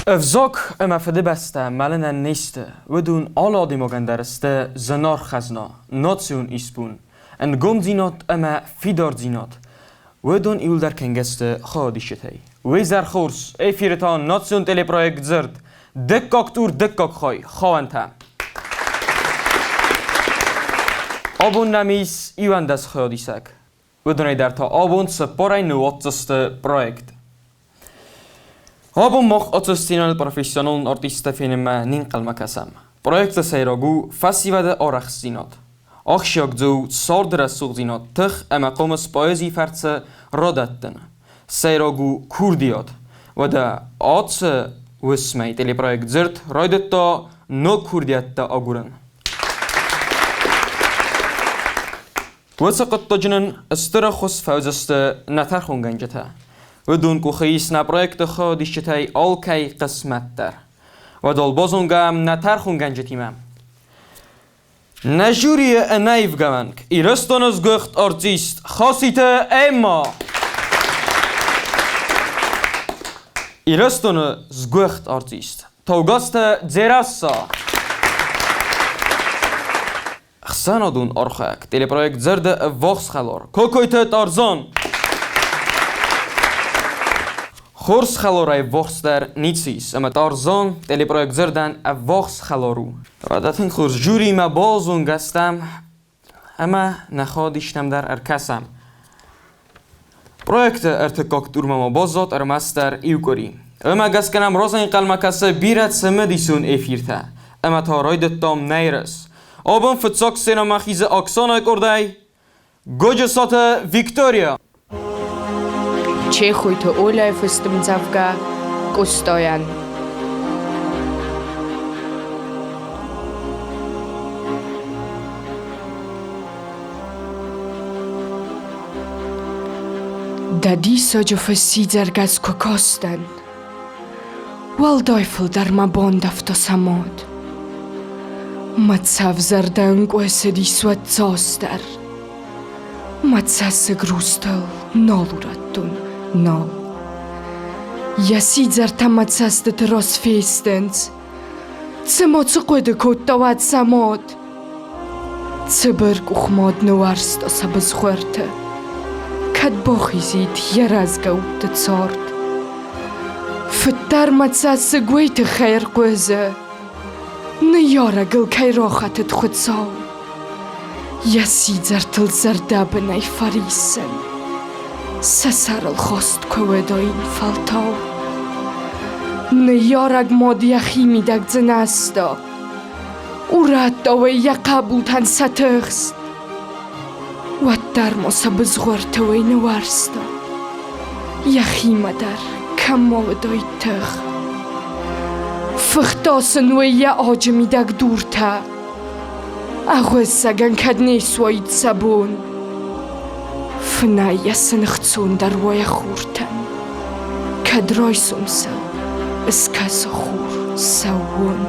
افزاک اما فده بسته ملنه نیسته ودون آلادی مگندرسته زنار خزنا ناتسیون ایسپون انگم زینات اما فیدار زینات ودون ایول در کنگسته خواهدی شتهی ویزر خورس ای فیرتان ناتسیون تلی پرویکت زرد دکاک تور دکاک خواهنته آبون نمیس ایوان دست خواهدی سک ودونه در تا آبون سپارای نواتسته پرویکت آبون مخ اتستینال پروفیسیونال آرتیست فینما نینقل مکسم پرویکت سیراگو فسیوده آرخ زینات آخشیاک زو سارد رسوق زینات تخ اما قومس پایزی فرڅه رادتن سیراگو کوردیات و ده آتس وسمی تلی پرویکت زرد رایدت تا نو کوردیت تا آگورن وسقط تجنن استرخص فوزست نترخون گنجته و دون کو خیس نپرویکت خودی شتای آلکی قسمت در و دال بازونگم نترخون گنجتیمم نجوری انایف گمنگ ایرستانز گخت آرتیست خاصیت اما ایرستانز گخت آرتیست توگاست زیراسا خسانا دون آرخاک تلی پرویکت زرد واخس خلار کوکویت تارزان خورس خلارای واخس در نیتسیس اما تارزان تلی پرویکت زردن واخس خلارو و داتن خورس جوری ما بازون گستم اما نخوادیشتم در ارکسم پرویکت ارتکاک دور ما بازات ارمستر ایوکوری اما گست کنم راز این قلمه کسه بیرد سمدیسون ایفیرته اما تا رایدت تام نیرس آبان فتساک سینما خیز اکسانای کردای گوجسات ویکتوریا چه خوی تو اولای فستم زفگه گستاین دادی ساجو فسی زرگز ککاستن والدایفل در مبان دفتا سماد متصف زردنگ و اسدی سوت زاستر متصف گروستل نالورتون نال یسی زرتا متصف دتراس فیستنز تسمات قوید کود دواد سماد تبرگ اخماد نوارست سبز خورته کد باخیزید یه رزگو تتسارد فتر متصف گویت خیر قوزه نیاره گل کی راحتت خود ساو یسی زرتل زرده بنای فریسن سسرل خواست کوه این فلتاو نیارگ مادی خیمی دک زنستا او رد داوی یا قبولتن ستخست و در ما سبز غورتوی نوارستا یا خیمه در کم دای تخ فختاسن و یا آجمی دک دورتا اغوز سگن کد نیسوید سبون فنا یسن اختسون در وای خورتن کد رای سمسا اسکاس خور سوون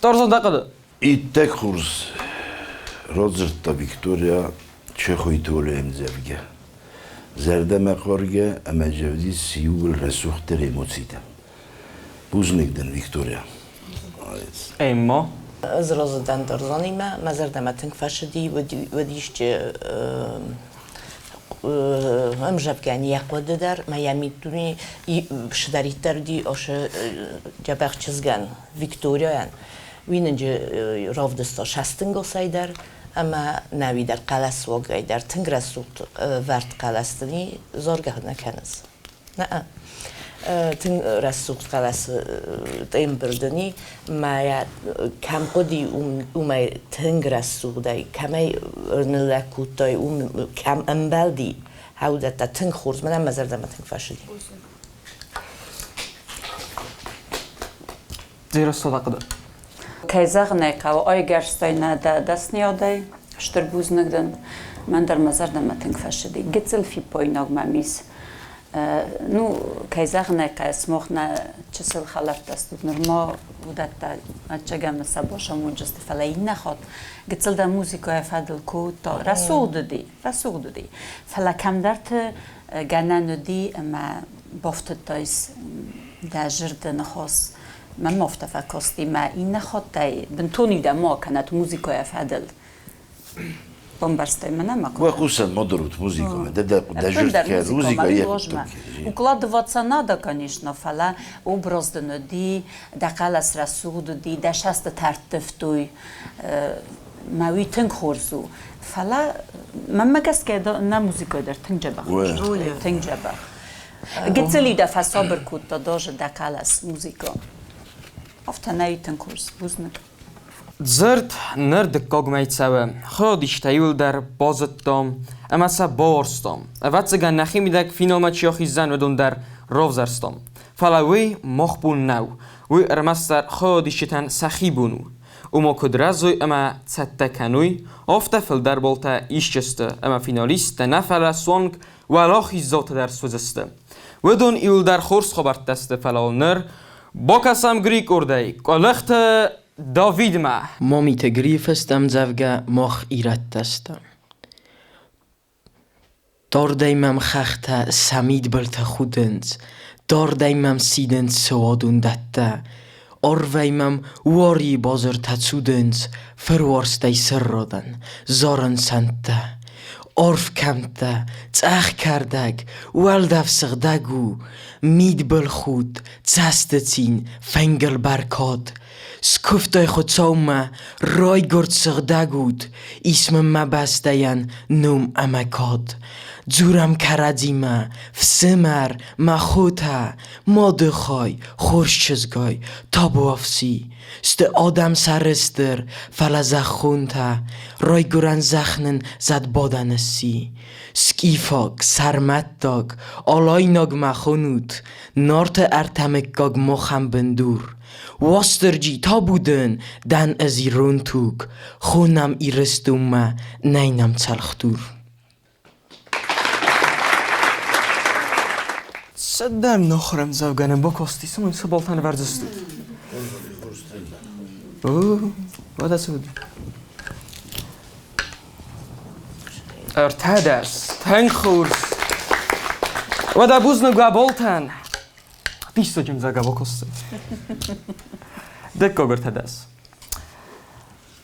تارزان دقیقه ایتک خورس رازرت تا ویکتوریا چه خوی طوله امزفگه زرده مقارگه اما جودی سیول رسوخت ریموتسیده بوز نگدن ویکتوریا اما از رازدن تارزانی ما زرده ما تنگ فشدی ودیش که هم جبگانی یقوده در ما یمیتونی شداریتر دی آش جبخ چزگن ویکتوریا یان ویننجا رافدستا شستنگو سایدر اما نوی در قلس واقعی در تنگ رسوت ورد قلستنی زارگه نکنز نه تنگ رسوت قلس تیم بردنی ما کم قدی اومای تنگ رسوت دای کمی نلکوت دای کم انبال دی هاودت تا تنگ خورز منم مزرده ما تنگ فشدی زیر صدقه کیزاق نیکاو آی گرستای نده دست نیادای شتر بوز نگدن من در مزار دمتنگ فشدی گتزل فی پای نگممیز نو کیزاق نکه سمخنا چسل خلاف دست نرما ودت اچگم سباشا موجست فلای نخواد گتسل در موسیقای فدل کو تا رسول دادی فلا کم درت گنن دی اما بافت تایس در جرد نخواست من مفتفا کاستی ما این نخواد تای بنتونی در ما کنات موسیقای فدل بمبرستای من نمیکنم. و خصوصا مدرود موسیقا در جرد که موسیقا یک укладываться надо, конечно, фала образ дноди, да калас расуду ди, да шаста тартыфтуй, мауи тынг хорзу. Фала мама каске на музыку дар тынг жабах. Тынг жабах. Гецели да фасабр кут да даже да калас музыка. Афтанай тынг хорз бузнак. زرد نرد کاغمیتسوه خودش تیول در بازدام اما سه بارستام اوتسگن نخی میدک فینالما چیاخی زن ودون در روزرستام فلاوی مخبون نو وی ارمستر خودش تن سخی بونو اما کدرزوی اما تتکنوی آفته فل در بالتا ایشچسته اما فینالیست نفل سوانگ ولاخی زات در سوزسته ودون ایول در خورس خبرت دسته فلال نر با کسم گریک ارده کالخت داوید ما می تگریف استم زوگه مخ ایرت دستم دار دیمم خخته سمید بلت خودنز دار دیمم سیدنز سوادون دته آرویمم واری بازر تسودنز فروارستی سر رادن زارن سنته عرف کمته تخ کردگ ولدف سغدگو مید بل خود تستتین فنگل برکاد سکفتای خود سومه رای گرد سغدگود اسم ما بستین نوم امکاد زورم کردیمه فسمر ما خوته ما دخوای خورش چزگای تا بوافسی ست آدم سرستر فلزه خونته رای گرن زخنن زد بادنسی سکیفاک سرمتداگ آلای ناگ مخونود نارت ارتمک گاگ مخم بندور واسترجی تا بودن دن ازی رون توگ خونم ایرستومه نینم چلختور صدم نخورم زوگنم با کاستیسم این سبالتن ورزستو وده سود ارتدس تنگ خورس وده بوزنگو بالتن دیستو جم زوگه با کاستی دکا ارتدس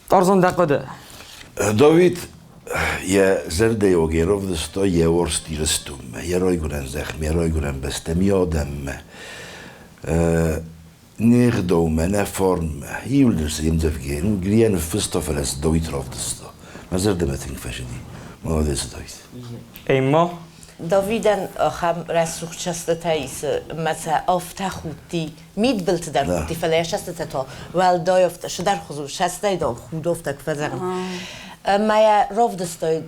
تارزان دقاده داوید یه زرده یا گیروف دستا یه ورستی رستم یه رای گرن زخم یه رای گرن بستم یادم نیغ دومه نفرم یول درسته یم زفگین گریان فستا فلس داوید راف دستا ما زرده ما تنگ فشدی ما دست داوید ایما داویدن آخم رسوخ چسته تایس مثلا آفته خودی مید بلت در خودی فلای شسته تا ول دای آفته شدر خضور شسته دا خود آفته کفزرم مایا راف دستای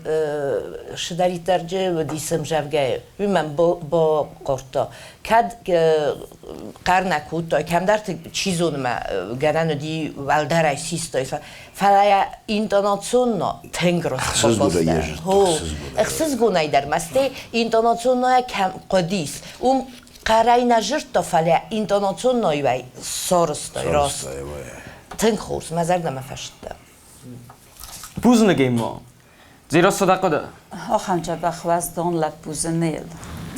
شدری ترجه و دیسم جوگه من با قرطا کد قرن کود تا کم در چیزون ما گرن دی ولدرای سیستای فلای اینتوناسیون تنگ راست باسته اخسیز گونای در مسته اینتوناسیون کم قدیس قرای نجرد تا فلای اینتوناسیون وی سارستای راست تنگ خورس مزرگ نمفشده بوزنگی ما زیرا صدقه ده آخام جا بخواست دان لب بوزنیل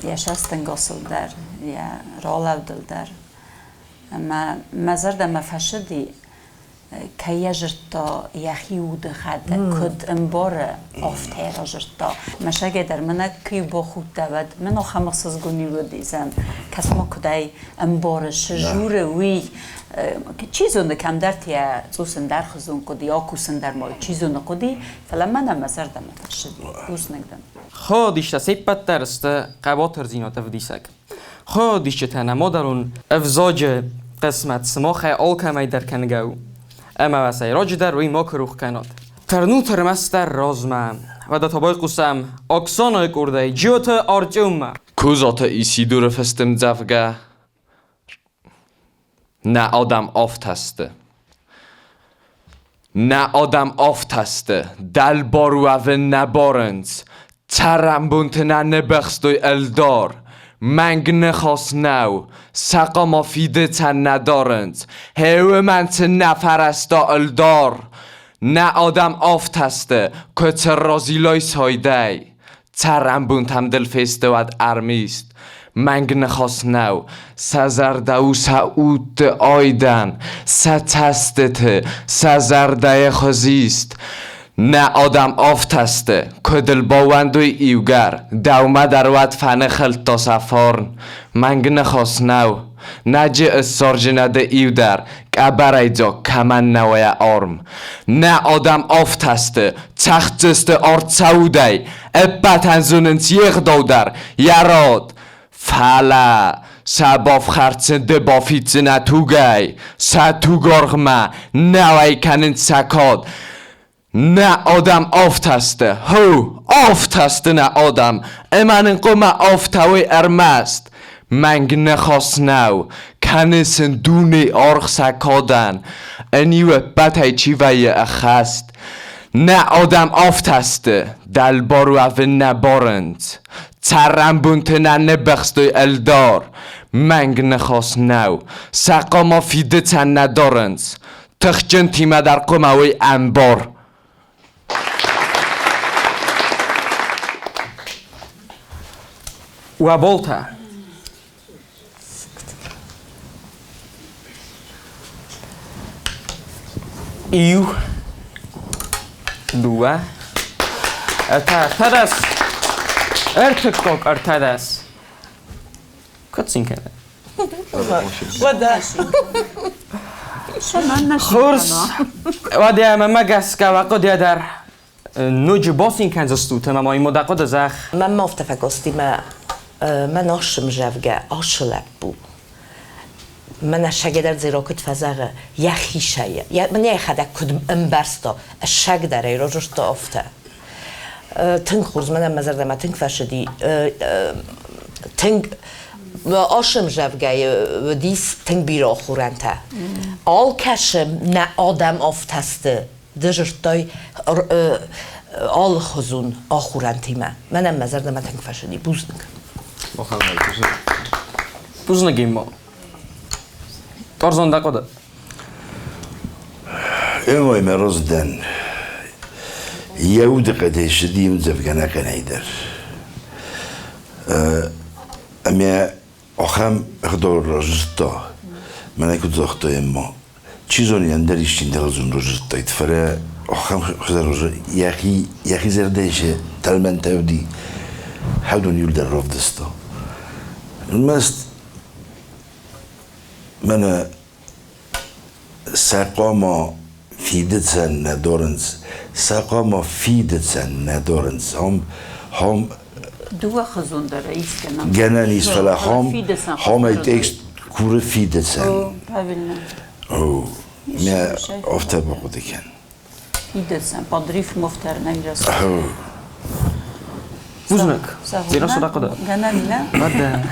یا شستن گاسل در یا رالو دل در اما مزرد مفشدی که یه جرتا یخی و دخد کد انبار آفته را جرتا مشاگه در منه که با خود دود من آخام اخصاص گونی رو دیزم کس ما کدای انبار شجور وی چیزونه کم در تیا توسن در خزون کدی آکوسن در ما چیزونه کدی فلا منم مزرد مفشدی بوز نگدم خودش سیپت درسته قباتر زینات افدیسک خودش تنما درون افزاج قسمت سماخ آلکمی در کنگو اما واسه راج در روی ما کروخ کناد ترنو ترمستر رازمه و دتابای قسم اکسانای کرده جوت آرجوم کوزات ایسیدور فستم زفگه نه آدم آفت هسته نه آدم آفت هسته دل بارو و نبارنز ترم بونت نه نبخستوی الدار منگ نخواست نو سقا ما فیده تن ندارند هیو من ت نفرستا الدار نه آدم آفتسته که تر رازیلای سایده ترم بونتم دل فسته ود ارمیست منگ نخواست نو سزرده و سعود آیدن ستسته سزرده خزیست نه آدم آفتسته که دل باوندوی ایوگر دومه در ود فنه خلط تا سفارن منگ نخواست نو نجه سارجنده ایو در قبرایجا کمن نوی آرم نه آدم آفتسته تختسته آرد سعوده ابتن زننت یخ دودر یراد فلا سباف خرچنده بافیتنه توگی ستوگارغمه نوی کنن سکاد نه آدم آفتسته هو آفتسته نه آدم امن قوم آفتوی ارمست منگ نخواست نو کنسن دونه آرخ سکادن انیو بطای چیوی اخست نه آدم آفتسته دلبارو او نبارند ترم بونته نه نبخستوی الدار منگ نخواست نو سقا ما فیده تن ندارند تخجن تیمه در قوموی انبار و بولتا ایو دوه ارتدس ارتکوک ارتدس کتسین کنه خورس ودی اما مگس که وقت در نوج باسین کنزستو تمام ای مدقود زخ من ما افتفقستی من آشم جوگه آشلب بو من الشگ در زیرا کد فزاقه یخی شایه من یه خدا کدم انبرستا الشگ در ای راجش تا افته تنگ خورز من مزر دم تنگ فشدی تنگ آشم جوگه دیس تنگ بیرا خورنته آل کشم نه آدم افتسته دژرتای آل خزون آخورنتی منم مزر دم تنگ فشدی بوزنگ بوزنگیم ما تارزان دقیقه امای مروز دن یهود قده شدیم زفگانه کنیدر اما آخم اخدار راجستا من اکد زاختا اما چیزانی اندریشتین دلزون راجستا اتفره آخم خدا راجه یخی زردهشه تلمن تاودی حدون یول در راف دستا المست من ساقاما فیدتسن ندارنز ساقاما فیدتسن ندارنز هم دو خزون داره ایست کنم گنه نیست فلا هم ایتکست کوره فیدتسن او میا افته بقوده کن فیدتسن پادریف مفتر نمیرسه بوزنک زیرا صدا قده گنه نه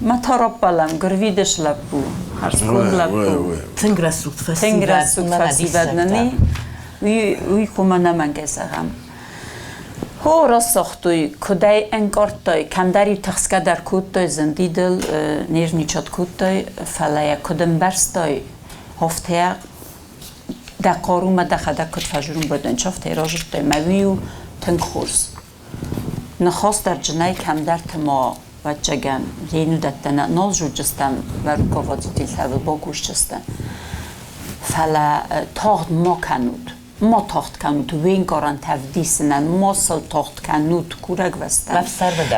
ما تراب بالام گرویدش لبو هرسکون لبو تنگ رسوت فسیبدنی وی کومانه من گذارم هو راستوی کدای انگارتای کندری تخسکه در کودای زندیدل نیر نیچات کودای فلای کدم برستای هفته دقارو ما دخده کد فجرون بدن چافته راجت مویو تنگ خورس نخواست در جنای کم در تما و جگن یینو دتنا نالجو جستن و رکوات دیل ثابت با گوش جستن فلا تاخت ما کنود ما تاخت کنود وین کارن تفدیسنن ما سال تاخت کنود کورگ وستن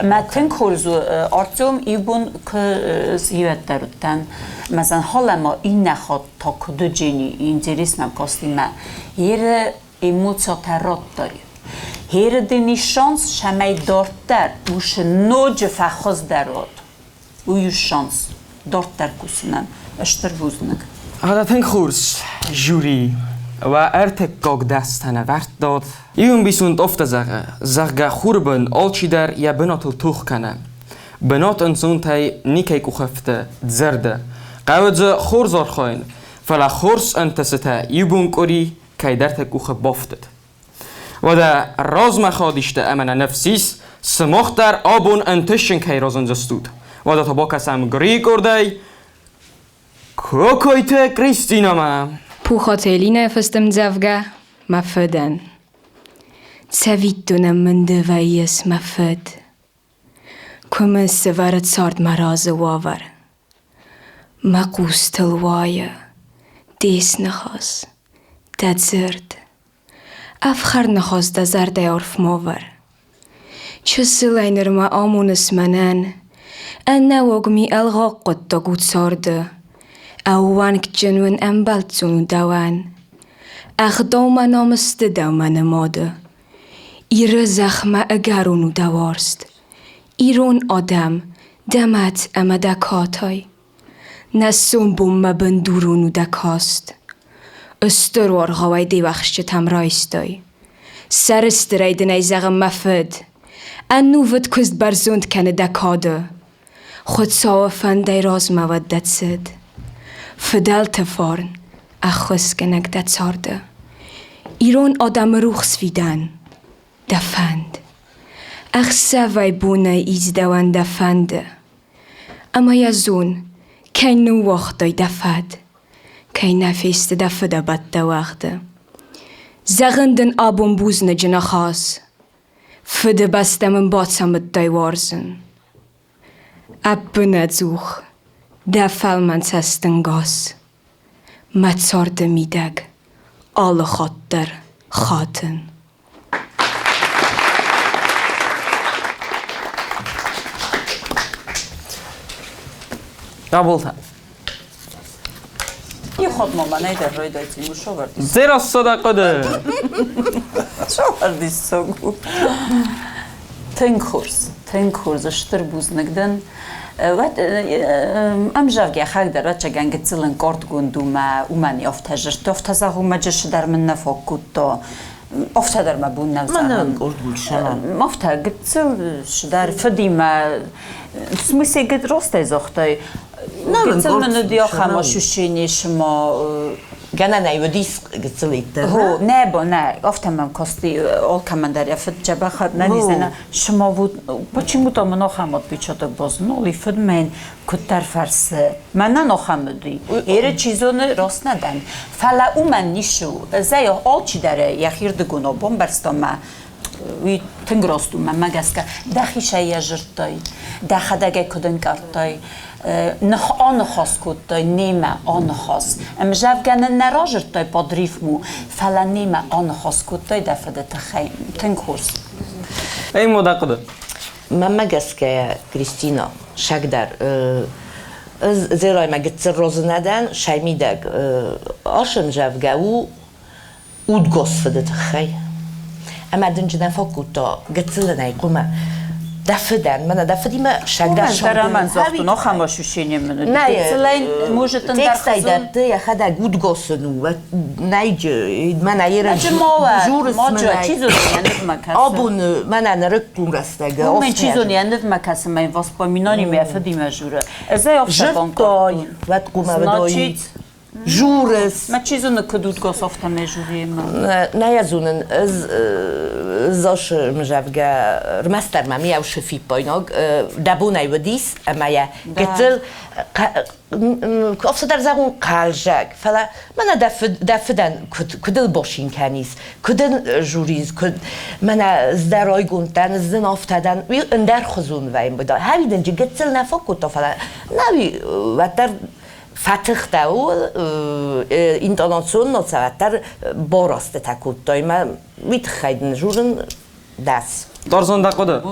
ما تنگ خورزو آرتیوم ایبون که زیاد دارتن مثلا حالا ما این نخواد تا کدو جنی این جریسم کاستی ما یه ایموتسا ترات داری هر دنی شانس شمای دارتر وش نوج فخوز درود ویو شانس دارتر کسنن اشتر بوزنگ هذا تنگ خورس جوری و ارتکاک دستانه ورد داد ایون بیسوند افت زغه خوربن آلچی در یا بناتل توخ کنه بنات انسون تای نیکی کو خفته زرده قوض خورزار خواین فلا خورس انتسته ایبون کوری که در تکو خب بافتد و در راز مخادشت امن نفسیس سمخت در آبون انتشن که رازن جستود و دا تبا کسم گری کرده کوکویت کریستینا ما Puchatelina festem dzavga ma föden. Savituna mendevaies ma föd. Kuma se varat sard maraze wavar. Ma kustel waja. Desnachas. Dat zerd. Afcharnachas da zarde orf movar. Chuselainer ma amunis manan. Anna wogmi elgaqot da gut sarde. أوانك جنون أمبالتون دوان أخدوما نامست دوما نماده إير زخمه أگرونو دوارست إيرون آدم دمت أما دکاتای نسون بوم بندورونو دکاست استروار غوای دی وخش تم رایستای سر استرید نیزغم مفد انووت کست برزوند کنه دکاده خود صافن دی راز مودت سد فدال تفارن اخوز کنک دت سارده ایران آدم روخ سویدن دفند اخ سوای بونه ایز دوان دفنده اما یزون که نو وقتای دفد که نفیست دفده بد دوخته زغندن آبون بوزن جنا خاص فده بستمن باتسم دای وارزن ابنه زوخ Der Fallmannshesten gas. Met sorte middag. Alle gotter gaten. قبول یه خود ماما نیده روی دایتی مو شو بردی زیرا صدقه ده شو بردی ساگو تنکورز اشتر بوز نگدن ام جاگی خاک در چه گنگ تلن کارت گندو ما اومانی افتاجرت افتازه ما جش در من نفاکوت تا افتا در ما بون نوزن من کارت بولشان افتا گتل شدار فدی ما سمیسی گت راسته زختای گتل من دیا خما شوشینی شما Gana najvodis gcelitter. هو не, офтамам кости олкамандаря фд джабахат надизена шумо вуд почему то мнохамот бичото бозноли фд мен кутар фарс мана нохамуди эре чизоны роснадан фала уман нишу зая олчи даре яхирдгуно бомбарстома ви тенгростума магаска дахиша яжртой дахадаге куден картой نخ آن خاص کودای نیمه آن خاص امجافگن نراجرتای پادریفمو فلا نیمه آن خاص کودای دفعه تخیم تنکورس ای مدقده من مگس که کریستینا شکدر زیرای مگت روز ندن شایمیدگ آشم جافگاو اودگوس فده تخی اما دنجدن فاکوتا گتسلنای قومه دفدن من دفدی ما شکدر شده من زختو نخما شوشینی منو نه موجتن در تکستای داده یا خدا گود گوسنو و نیج من ایران جورس من چیزو نیاند مکسم آبون من نرکون رستگه من چیزو نیاند مکسم من واسپامینانی میافدی مجوره ازای آفشتان جفتای وقت قومه بدایی جورس ما چیزو نکدود گوس آفتا مجوری من نیازونن زاش مجافگه رمستر مامی او شفی پایناگ دبونای ودیس اما یا گتل افسر در زغون قالجک فلا من دفدن کدل باشین کنیس کدن جوریز کد من زدرای گونتن زن افتادن وی اندر خزون ویم بودا همیدن جی گتل نفاکوتا فلا نوی وتر فتح داو اینترناسیونال سواتر باراست تکود دای من میتخیدن جورن دست دارزون دقده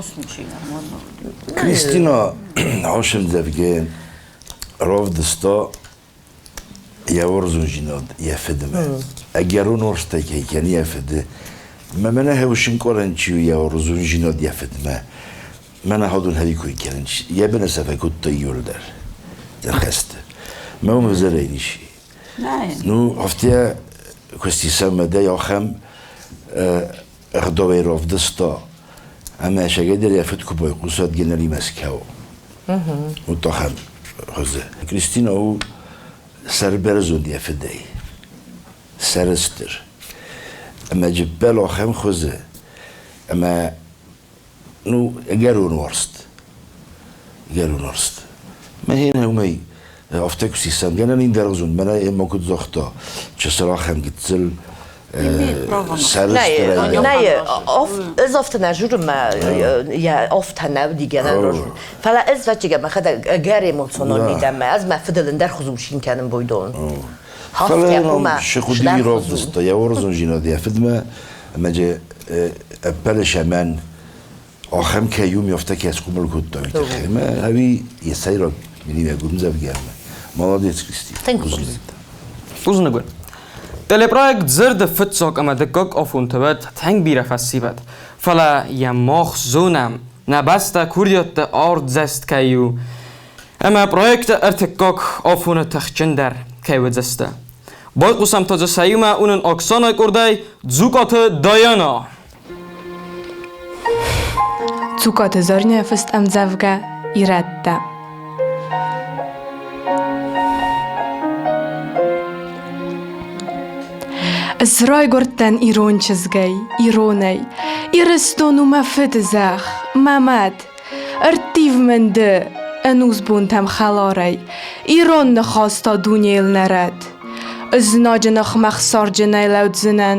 Kristina هاشم دفگه راف دستا یورزون جناد یفدمه اگر اون ورسته که کنی یفده من هوشین کارن چیو یورزون جناد یفدمه من هادون هایی کوی کنن یه بنا سفکوت تا یول در خسته ما هم بزرینیشی نو هفته کسی سمده یا خم اخداوی راف دستا اما شگه در یفت کبای قصاد گنالی مسکو متخم خوزه کریستینا او سر برزون یفته سرستر اما جبال آخم خوزه اما نو جارون ورست ما هنا همي افتكر سيسان جانا ندرزون منا ما كنت زختا چه سراخم گتزل Nej, ez ofta na žurma, ja ofta navdiga na rožu. Fala ez vačiga ma hada gari emocionalni dama, az ma fidelen der khuzum shin kanem boydon. فلا شخودي رافض يا ورزون جنادي فدما ما جا بلش من آخرم که یوم یافته که از کومل کود دارید ما همی یه سایرا می‌دیم گم زب گرمه مالادیت کریستی Uzun gün. Teleprojekt zirde fitsok ama de gok afuntabet tang bira festivat. Fala ya moch zonam nabasta kuryotte ord zest kayu. Ama projekte ertekok afune takhchinder kayu zesta. Boy qusam toza sayuma unun oksana kurday zukatı dayana. Zukat zornia fest am zawga i radda. Zroj gorten irončizgai, ironai, iristonu ma fitzach, mamad, artiv mende, anus buntam khalarai, iron khasta dunyel narad. Znajnach machsarjnai laudzinan,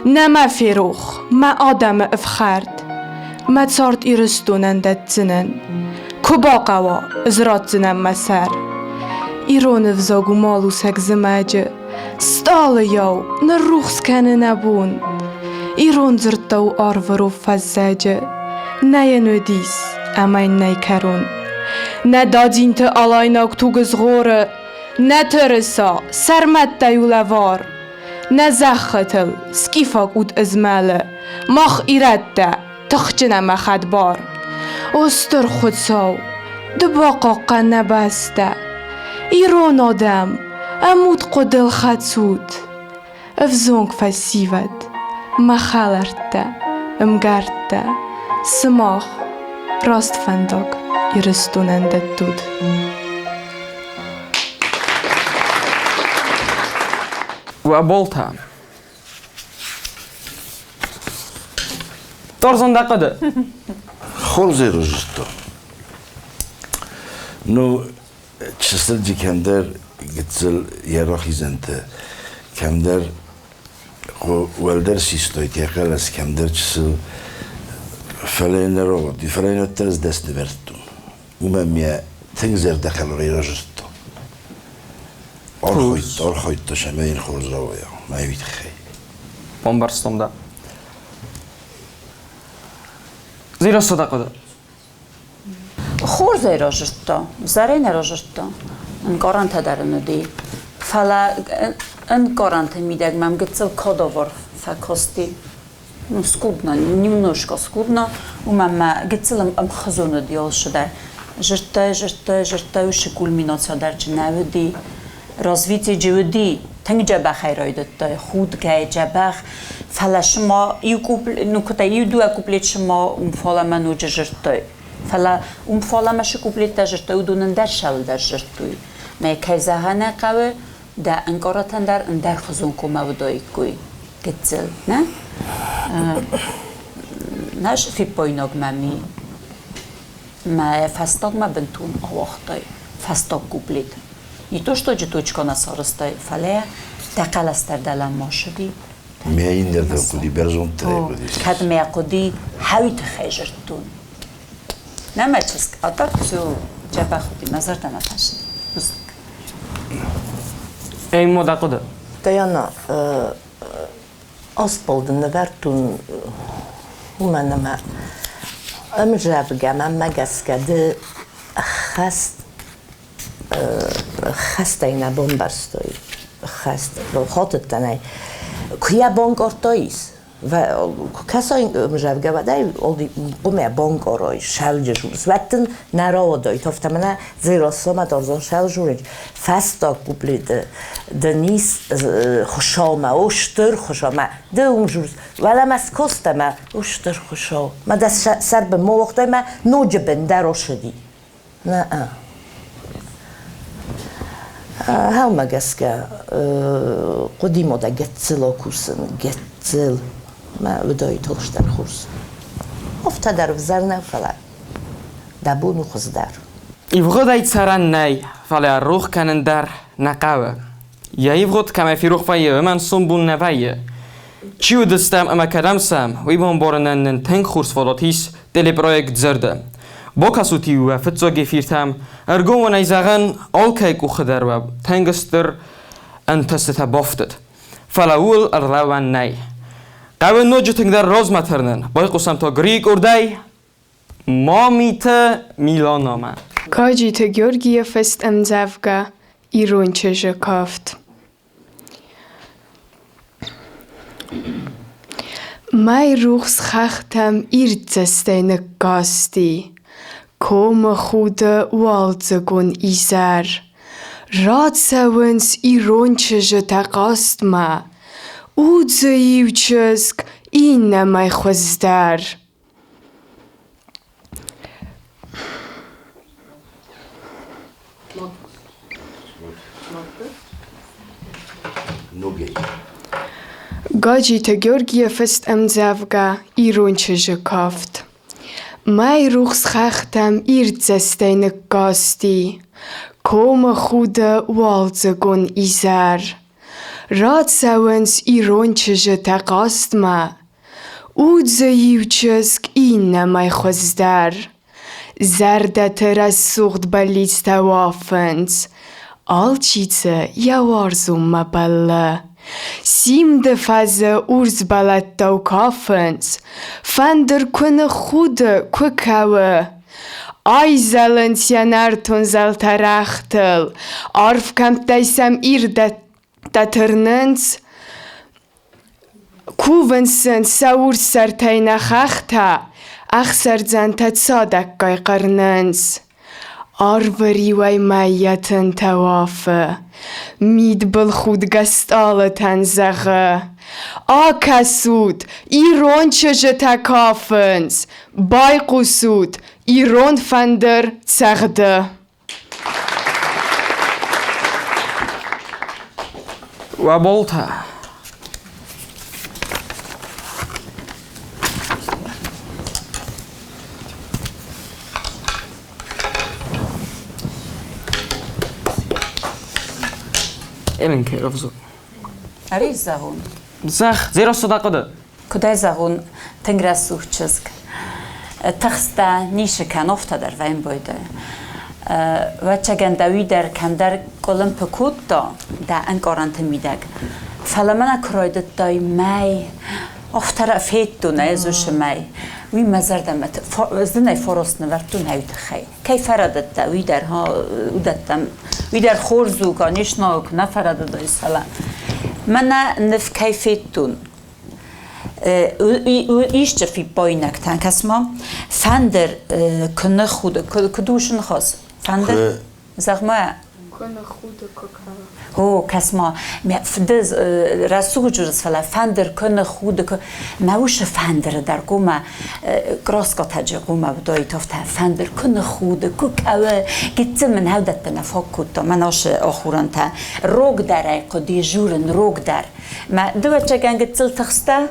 nama firuch, ma adam ifkhard, ma tsart iristonan datsinan, kubaqawa, zratzinan masar. Iron vzagu malu sagzmaje, Stale jou, na ruchskenne nabun. Iron zertau arvaru fazzaje. Naje nödis, amain nej karun. Na dadinte alajnak tugezgore. Na teresa, sarmatta julavar. Na zachetel, skifak ut ezmele. Mach iratta, tachtjena machadbar. Oster chudsau, de baqaqa nabasta. Iron adam, أموت قدل خاتسوت أفزونك فاسيفت مخالرتا مقارتا سماخ راست فندق يرستونن دتود وأبولتها ترزن دقده خورزي رجستو نو تشسلجي كندر گتزل یه راهی زنده کمدر ولدر سیستویت یه خلاص کمدر چسل فلان رو دی فلان ترز دست نبردتون وممیا تنزر دخل غیر رجستو آرخویت تا شمین خورز راویا ما یوید خی بامبرستم ده زیرا صدقه ده خورز راجشتا زرین راجشتا ان garantă dar nu de fala în garantă mi de mam gățel kodovor fa kosti nu skubno немножко skubno u mama gățel am khazonu de ol shda жертаю și culminația dar ce navdi развитие живоди тангja ba khayroyda khud gay jabakh fala shma yukupl nu kota yudu kuplet shma fala manu jертаю فلا فلا مش كوبليت تجرتو دون در شال در جرتوی ما كيزهانه قوي دا انقراتن در خزون کو مودای کوی گتزل نه ناش في بوينوغ مامي ما فاستوغ ما بنتون وقتای فاستوغ كوبليت и то что житочка на соростай фале такаластер далам мошди میاین در کودی برزون تری کد می قدی هاویت خیجرتون نمچسک آتاک تو جبه خودی نظر دمتش این مدقده Dayana, aspoldun vertun umanama امجابگم مگسکده خست اینا بومبرستوی خست خاطر تنای کیا بانک ارتاییس و کسایی امجابگه و دای اولدی قومی بانک آرای شلجشونس وقتن نراودای تفتمنه زیرا سامت آرزان شلجونج فستا کوپلید دنیس خوشامه اوشتر خوشامه ده اونجورس ولی مس کستمه اوشتر خوشام ما دست سر به مو وقتای ما نوجبن در شدی نه هاو مگسکه قدیمو دا گتزل آکوسن گتزل ما ودای تلش در خورس افتادر و زرنا فلا دبون و خزدر يفغد أي تسرن ناي فلا روح كان در نقاوة يا يفغد كما في روح فيه ومن صنبون نفيه چیو دستم اما کدام سم ویبان بارنن تنگ خورس فلاتیس دل پروژه زرده با کسوتی و فتزا گفیرتم ارگو و نیزگان آل کیک و خدر و تنگستر انتست بافتد فلاول اردوان نی قبل نوجه تنگ در راز مترنن بای قسم تا گریگ اردای مامیت میلان نامه کاجی تا گرگی فست امزفگا ایرون چه کافت مای روخس خختم ایرتستین گاستی کوم خود والزگون ایزر راد سونس ایرون چه تقاست ما او زیو چزک این نمای خوزدر گاجی تا گرگی فست امزفگا ایرون چه کافت مای روخس خختم ایرتستین گاستی کوم خود والزگون ایزر راد سونس ایرون چه تقاست ما او زیو چزک این نمای خوزدر زردت رسوخت بلیت توافنز آل چیزه یوارزوم مبله سیم دفاز اورز بلد دو کافنز فندر کن خود ککاوه آی زلنس یا نرتون زل ترختل عرف کم تیسم ایر دترننز کوونسن سور سرتین خختا اخسر زن تصادق گای قرننز آروری وی مایتن توافه مید بل خود گستالتن زغه آکسود ایرون چه تکافنز بای قسود ایرون فندر تغده و بولتا إلين كي رفضوا أريد زهون زخ زيرو الصداقة ده كدای زهون تنگ رسوخ چزگ تخسته نیشه کن افتادر و این بایده و چگن دوی در کندر کلم پکود دا انگارانت میدگ فلمنا کرایدت دای می افتار فیت دو نیزوش می وی مزر دمت زنای فروس نورتون هیوت خی کی فرادت دا وی در ها ودتم وی در خورزو کانیش ناک نفراد دای سلام من نف کیفیتون ایشته فی باینک تن کسما فندر کنه خود کدوشن خاص فندر زغمه کنه خود ککاوه هو کسما فدز رسوق جورس فلا فندر کنه خود موش فندر در قوم گراسکا تاج قوم بدای تفته فندر کنه خود کوکاوه گیت من هودت بنفاق کتا مناش آخوران تا روگ در قدی جورن روگ در ما دو چگن گتل تخسته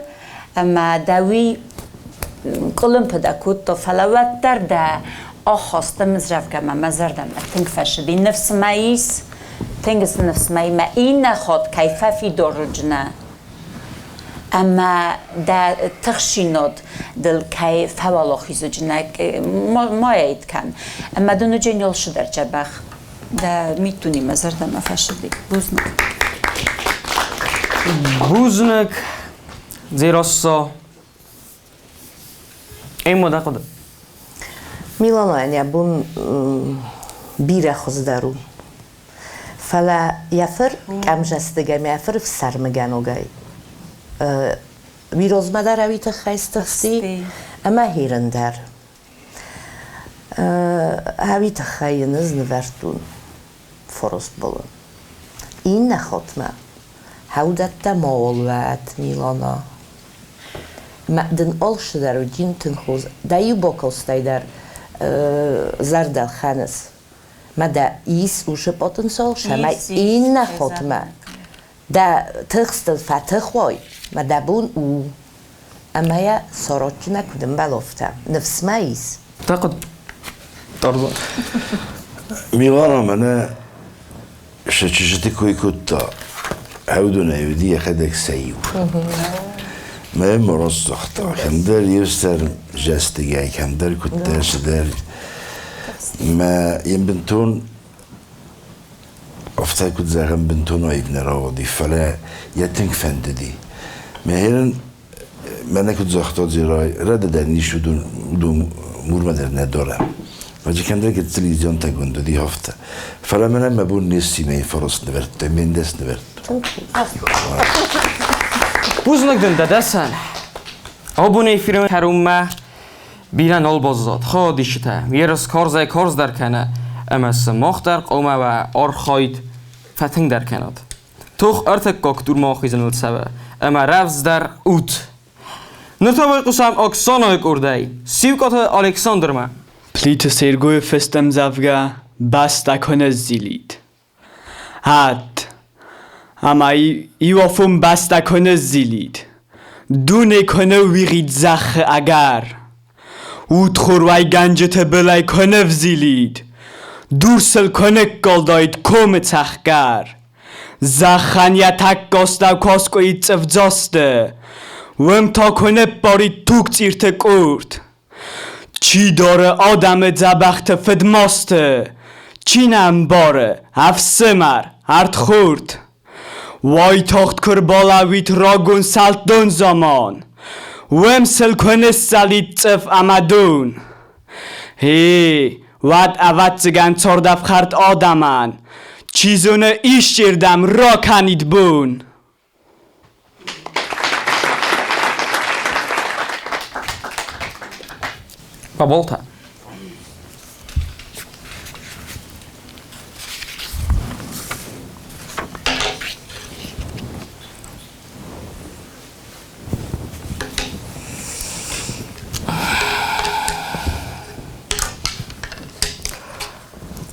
اما دوی قلم پدا کتا فلوت در ده آخاسته مزرف که من مزردم تنگ فشدی نفس ماییس تنگس نفس ما این نخواد کیفه فی درجنه اما در تخشینات دل کیف حوالا خیزو جنه ما یاد کن اما دونو جنیال شدر جبخ در میتونی مزردم افشدی بوزنك زيروسا اي مودا قد میلانو يعني بون بیره خزدارو فلا یافر کم جستگی میافر في سرمگانوگای ویروز مدار اویت خیستختی اما هیرندر اویت خیینز نورتون فرست بولن این نخوتمه هودت دا مولوات میلانا مدن آلش در و جین تنخوز دایو باکلستای در زردل خانس ما دا ایس اوش پوتنسال شما این نخوتمه دا تخستل فتخوای ما دا بون او اما یا ساراچ نکودم بلافتم نفس مایز تقد طرزان میوارم انا شتشتي كوي كوتا هودنا يودي خدك سيو ما مرص اخطا كم دار يستر جاست جاي كم دار كنت سدار ما ينبنتون افتى كنت زغم بنتون وابن راضي فلا يتنك فنددي ما هيرن ما انا كنت زختات زراي رد دنيش دون مور ما در ندارم وجه كان درك التلفزيون تاعون دي هفته فلا من ما بون نسي ما فرص نبرت من دس نبرت بوزنگدن دادسن آبونه فیلم هرومه بیرن آلبازات خودیشته میرس کارز در کنه اما سماخ در قومه و آرخاید فتنگ در کناد توخ ارتک کاک دور ماخیزن السبه اما رفز در اوت نتابه قسم اکسانای کرده سیوکات الکساندر ما Plite sergoje festem zavga basta kone zilid. Hat. Ama iwafum basta kone zilid. Dune kone wirid zach agar. Ut khurway ganjete belay kone vzilid. Dursel kone koldayt kome tachgar. Zachan yatak gostav kosko itzevzoste. Wem ta kone barit tukt irte kurd. چی داره آدم زبخت فدماسته چی نمباره افسمر هرد خورد وای تاخت کر بالاویت راگون سالت دون زمان ومسل کنه سالید صف امدون هی واد اواد زگن چاردف خرد آدمن چیزونه ایش جردم را کنید بون بابولتا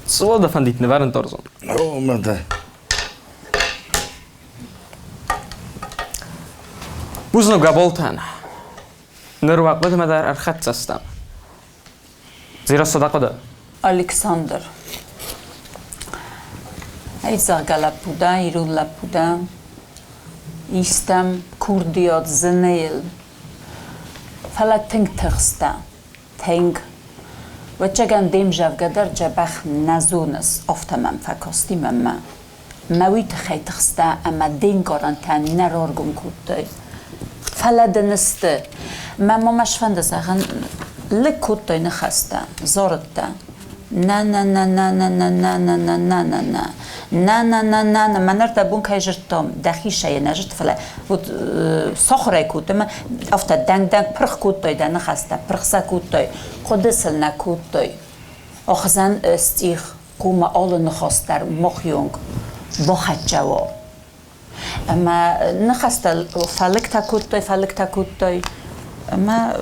سوال دفن دیت نورن تارزان او ما ده بوزنو گابولتن نرو وقت ما در ارخط هستم زیرا صدقه ده الکساندر ایزا گلپودا ایرو لپودا ایستم کوردیات زنیل فلا تنگ تخستا تنگ و چگن دیم جوگدر جبخ نزونس افتمم فکاستی مما مویت خی تخستا اما دین گارانتن نرارگم کودتای فلا دنسته مما مشفنده زغن لکودتای نخستا زارده نه نه نه نه نه نه نه نه نه نه نه نه نه نه نه نه نه من نرده بون که جرتم دخی شیه نجرد فلا بود سخره کوده من افتا دنگ دنگ پرخ کودتای ده نخسته پرخسا کودتای خودسل نکودتای آخزن استیخ قوم آل نخواستر مخیونگ باخد جواب اما نخسته فلک تا کودتای اما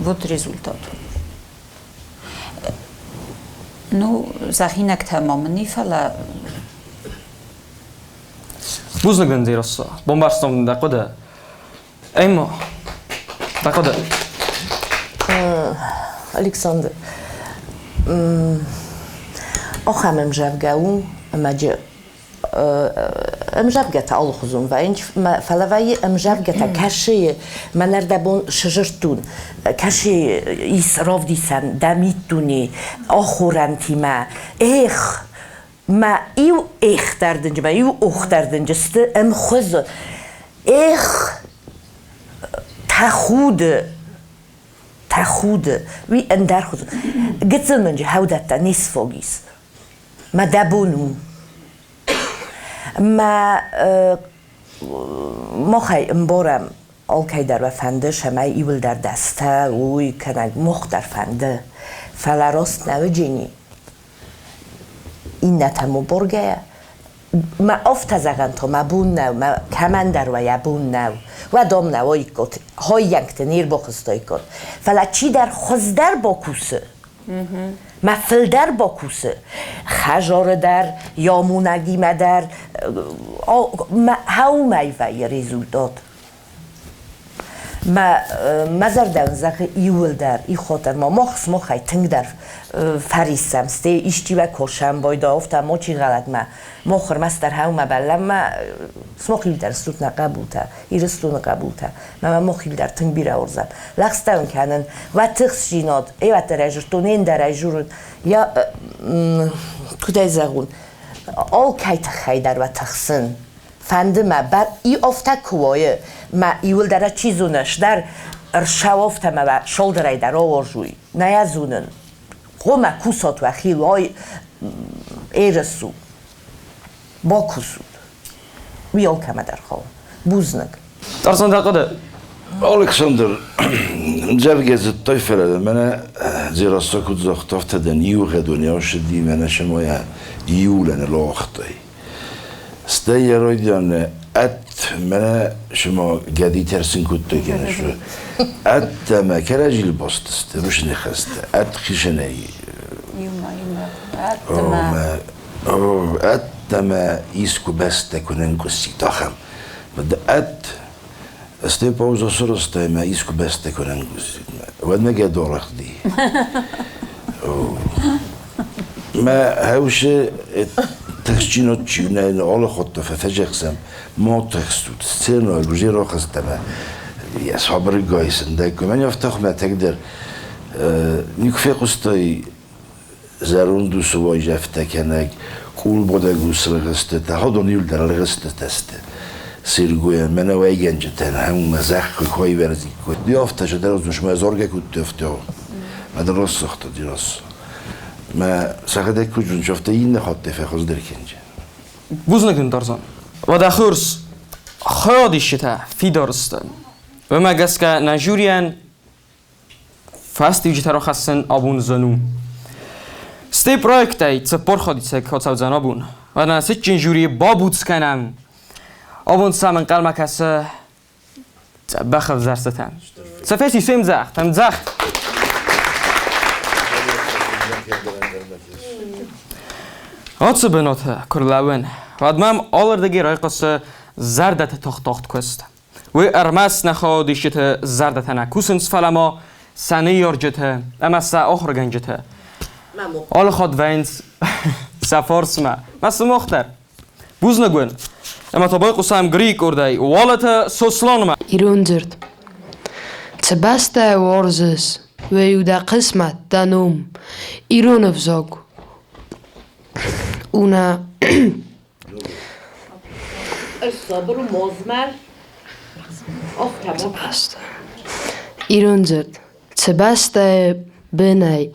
بود رزولتات نو زخینک تمامنی فلا بوزنگدن زیرا سا بومبارستان ده قده ایما ده قده الکساندر آخم امجابگاون امجا امجابگت آل خزون و اینج فلوی امجابگت کشی من اردبون شجرتون کشی ایس راف دیسن دمیتونی آخورنتی ما ایخ ما ایو ایخ دردنج ما ایو اوخ دردنج است ام خز ایخ تخود وی اندر خود گتزن منجه هودتا نیس فوگیس ما دبونو ما خی امبارم آلکی در وفنده شما ایول در دسته اوی کنگ مخ در فنده فلا راست نو جینی این نتمو برگه ما افت زغن تو ما بون نو ما کمن در و یبون نو و دام نوایی کت های ینکت نیر بخستای کت فلا چی در خزدر باکوسه ما فلدر باکوسه خجار در یامونگی ما در هاو میوه رزولتات ما زردن زخ ایول در ای خاطر ما مخص مخای تنگ در فریسم سته ایشتی و کشم بایدا افتا ما چی غلط ما خرمست در هم بلم ما سمخیل در سوت نقبوتا ایرستون نقبوتا ما مخیل در تنگ بیره ارزم لخستان کنن و تخص جیناد ای و تراجرتونین در ایجورن یا کدای زغون آل کیت خی در و تخصن فنده ما بر ای افتا کوایه ما ایول در چیزونش در ارشاوفت ما و شلدرای در آورجوی نیازونن قوم کوسات و خیلای ایرسو با کوسود ویال کم در خواه بوزنگ ترسان دقیقه Alexander, جرگز الطيفرة من زيراستا كنت زختفت دن يو غدوني شدي من شمايا يو لنا لاختي استي رايدان من شما قدي ترسين كنت كنا شو ما كراجل باست مش نخست خشني ما يسكو بس تكونن كسي تاخم بد استي باوزا سرستا ما يسكو بس تكونن كسي ود ما قد ورقدي ما هاوش تخشينو تشينا على خطة ففجأة ما تخستود سيرنا الوجه راقص تبع يا صعب الرجايس عندك من يفتخ ما تقدر نكفي قصتي زارون دو سواي جفتك هناك كل بودا جوس رغست تهادو نيول در رغست تست سيرجويا من وايجن جتنا هم مزاح كوي ورزي كوي دي أفتا جدار مش ما زورجا كنت أفتاه ما درس سخت درس ما سخته كوجون شفته این نخاطه فخوز درکنجه بوزنكن ترسان و دخورس خیادی شده فی دارستن و ما گسکه نجوریان فاستی جتر خستن آبون زنو ستی پروژکتی تپور خودی سگ خود زن آبون و نسیت جنجوری بابوت کنم آبون سامن قلم کسه بخف زرستن سفیسی سیم زخ تم زخ آتش بناته کرلاون و ادمام آلردگی رای قصه زردت تخت کست و ارمس نخوادیشت زردت نکوسنس فلما سنه یارجته اما سا آخر گنجته آل خود وینس سفارس ما سمختر بوز نگون اما طبای قصه هم گریک اردهی والت سوسلان ما ایران زرد تبسته وارزس و یوده قسمت دنوم ایران افزاگو اونا الصبر مزمر ایران زرد تبسته بنای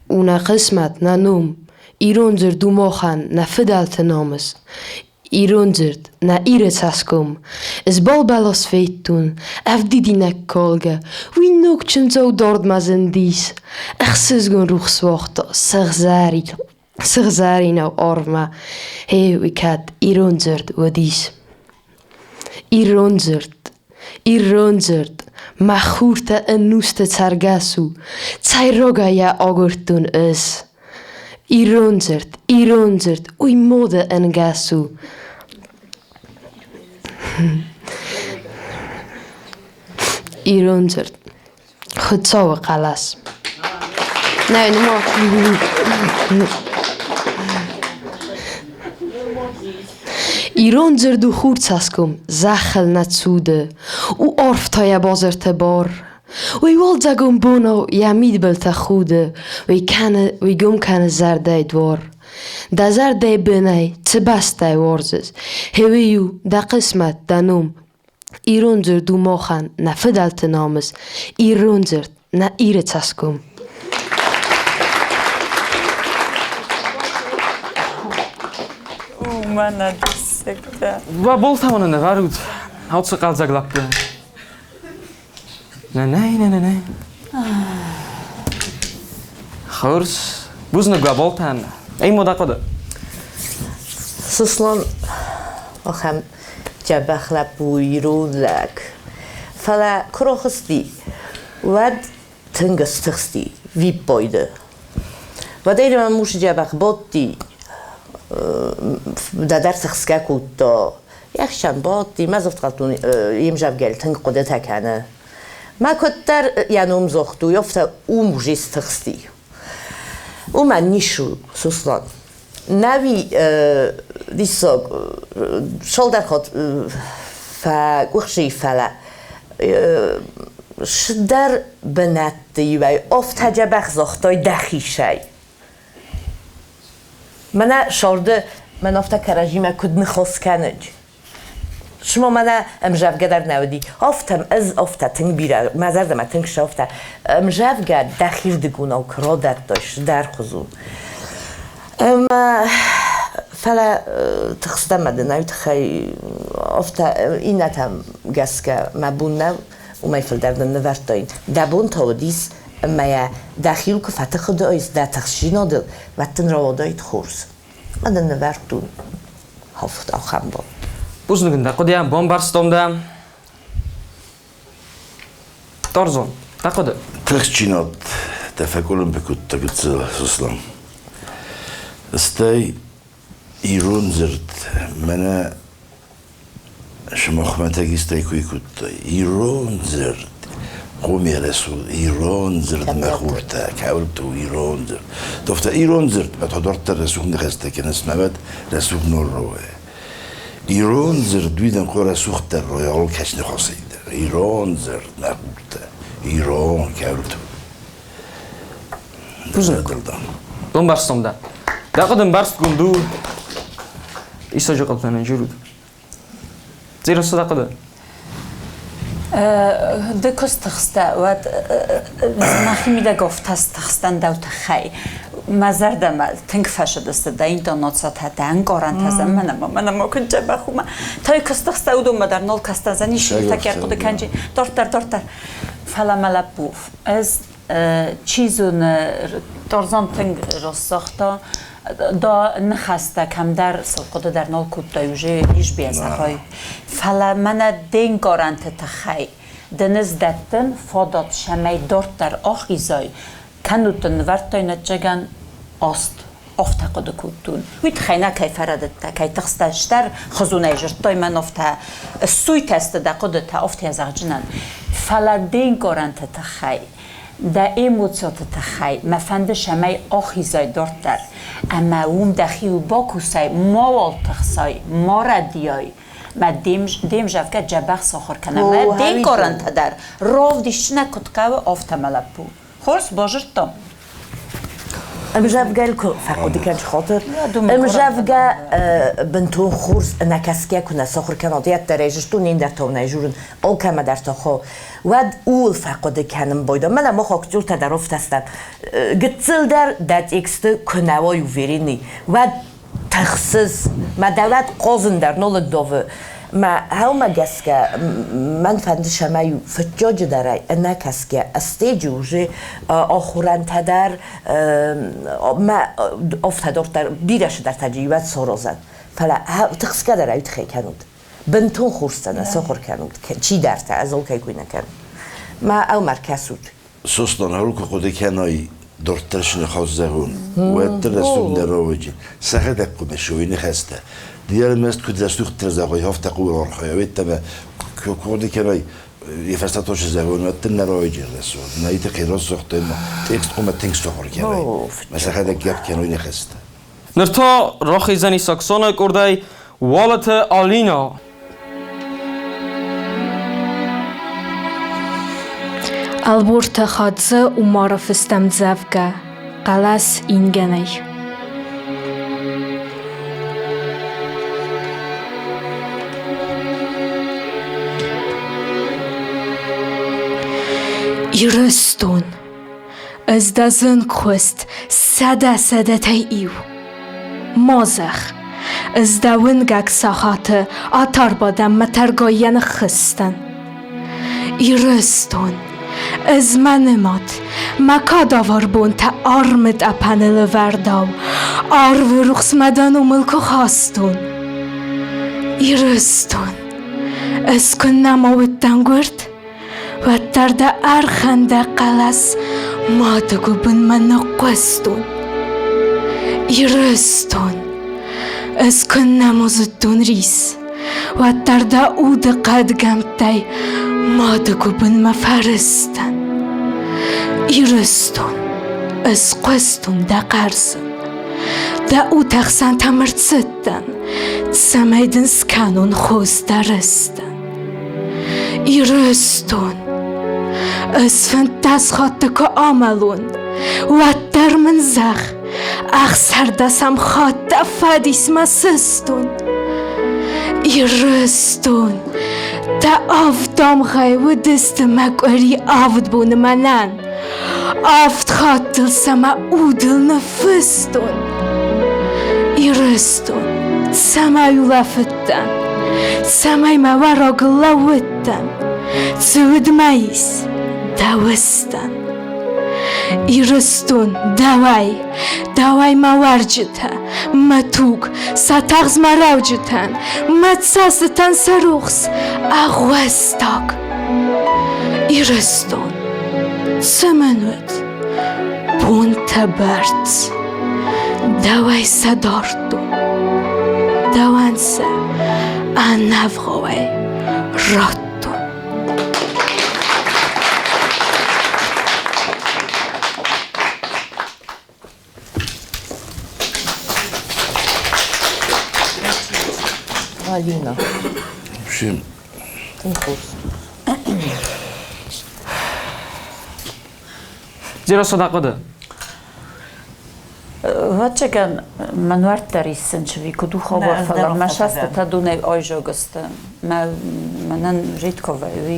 اونا قسمت ننوم ایران زرد دو ماخن نفدالت نامس ایران زرد نه ایرت هسکم از بال بلاس فیتون اف دیدی نکالگه وی نوکچن زو دارد مزندیس اخسزگون روخ سواختا سغزاری نو آرما هی ویکاد ایران زرد و دیس ایران زرد مخورت انوست ترگسو تایروگا یا آگرتون اس ایران زرد اوی موده انگسو ایران زرد خود ساو قلس نه نما ایران زرد و خورد سسکم زخل نتسوده او عرف تای بازرت بار وی وال زگم بونا یمید بلت خوده وی گم کنه زرده دوار دا زرده بنای چه بسته وارزز هویو دا قسمت دنوم ایران زرد و ماخن نفدلت نامز ایران زرد نه ایره تسکم من ندیسکته و بول تمانه ورود هات سقل زگلپته نه خورس بوز نگو بالتن ای مدقده سسلان آخم جبخلا بویرون لک فلا کروخستی ود تنگستخستی وی بایده و دیره من موش جبخ بادی در سخسکه کود دا یخشان با دیمه زفت قلتون یمجاب گل تنگ قدرت کنه ما کتر یعنی زختو یفته جیست تخستی من نیشو سوسلان نوی دیسا شال در خود گوشی فلا شدر بنتی و افت جبخ زختای دخیشی من شارده من افت کرجیم کد نخواست کنج شما من امجاف در نودی افتم از افت تنگ بیره مزر دم تنگ شافته امجاف دخیل دگونه و کرادت داشت در خزون اما فلا تخستم مدن نوید خی افت این نتم گسکه مبونه و میفل دردن نورد داین دبون تاودیس اما دخیل که فتخ دایست در تخشینا دل و تن روادایت خورز من نورد دون هفت آخم با بوزنگن دا قدیم بام برستم دا تارزون دا قد تخشینات تفکرم بکود تگت سوسلان استای ایران زرد منه شما خمتگی استای کوی کود ایران زرد قومی رسول ایران زرد مخورته کولتو ایران زرد دفته ایران زرد بتا دارت رسول نخسته که نسمت رسول نور روه ایران زرد ویدن قو رسول در رویال کش نخواستید ایران زرد مخورته ایران کولتو بوزنگن بام برستم دا دا قدم برست گندو ایسا جو قلتن جورود زیرا صدا قدر دکست تخسته و نخیمی دا گفت است تخستن دو تخی مزر دم تنگ فشد است دا این دانات سات هده انگارن تازم منم کنجا بخوام تای کست تخسته او دوم در نال کست زنیش تکر قد کنجی دارتر فلا ملا بوف از چیزون تارزان تنگ راست ساخته دا نخسته کم در سلقده در نال کود دایوژه ایش بیازه فلا من دین گارنت تخی دنز دتن فادات شمی دارت در آخیزای کنوتن ورتای نتجگن آست افته قد کودتون وید خینا کی فردت تا کی تخستشتر خزونه جرتای من افته سوی تست دا قد تا افته از جنن فلا دین گارنت تخی دا ایموتسات تخی مفند شمی آخیزای دارت در اما اوم دخیو باکوسای ماوال تخصای ما ردیای ما دیم جفکه جبخ ساخر کنم ما دیم کارن تدر راو دیش نکت قوه آفت ملپو خورس باجرتم امجاف که فقط کنج خاطر امجاف بنتون خورس نکسکه کنه ساخر کنه دیت درجشتون این در تونه جورن آل کم در تاخو ود اول فقط کنم بایده من ما خاک جور تدرفت هستم گتسل در دت اکست کنوای ویرینی و تخصیص ما دولت قازن در نول دوه ما هم گسکه من فندش مایو فتجاج داره نکسکه استیجوجه آخران تدر ما افتادار در بیرش در تجربه سرازد فلا تخسکه داره ایت خی کنود بنتون خورستن سخور کنود چی درته از اون کی کوی نکن ما او مرکزود سوستان هرو که خود کنای دورترش نخواست زهون و ترسون در روجی سخت دکو مشوی نخسته دیار مست کد دستوخ ترزاقی هفت قول آرخایویت تبع کودی کنای یه فصل توش زهون و تن روجی رسول نایت قیراس سخته ما تکست قوم تنگست خور کنای مثلا دک گپ کنای نخسته نرتا راخی زنی ساکسون کردای والت آلینا البورت خادزه و معرفستم زفگه قلس اینگنی ایرستون از دزن خوست سده تی ایو مازخ از دونگک ساخات آتار بادم مترگاین خستن ایرستون از من مات مکا داور بون تا آرمد اپنل ورداو آرو رخص مدن و ملکو خواستون ایرستون از کن نماوید دنگورد و درد ارخنده قلس مادگو بن من قستون ایرستون از کن نمازدون ریس و در اود قدگم تای مادگو بن مفرستن ایرستون از قستون دا قرسن دا او تخسن تمرتستن تسمیدن سکانون خوز درستن ایرستون از فنتاز خاطر که آملون و در من زخ اخسر دستم خاطر فادیس مسستون ایرستون تا آفتام خواهی و دست مکوری آفت بون منن آفت خاطر سما اودل نفستون ایرستون سما یولافتن سمای ما وراغ لوتن سود مایس دوستن ایرستون دوای ما ورجته متوک ساتغز ما روجتن متساستن سروخس اغوستاک ایرستون سمنوت بون تبرت دوای صدارتو دوانسه انفغوی راتو آلینا شیم تنخوز زیرا صدقه ده Vačegan manuartari senčevi kod duhova falar ma šasta ta dunaj ojžogasta ma manan ritkova vi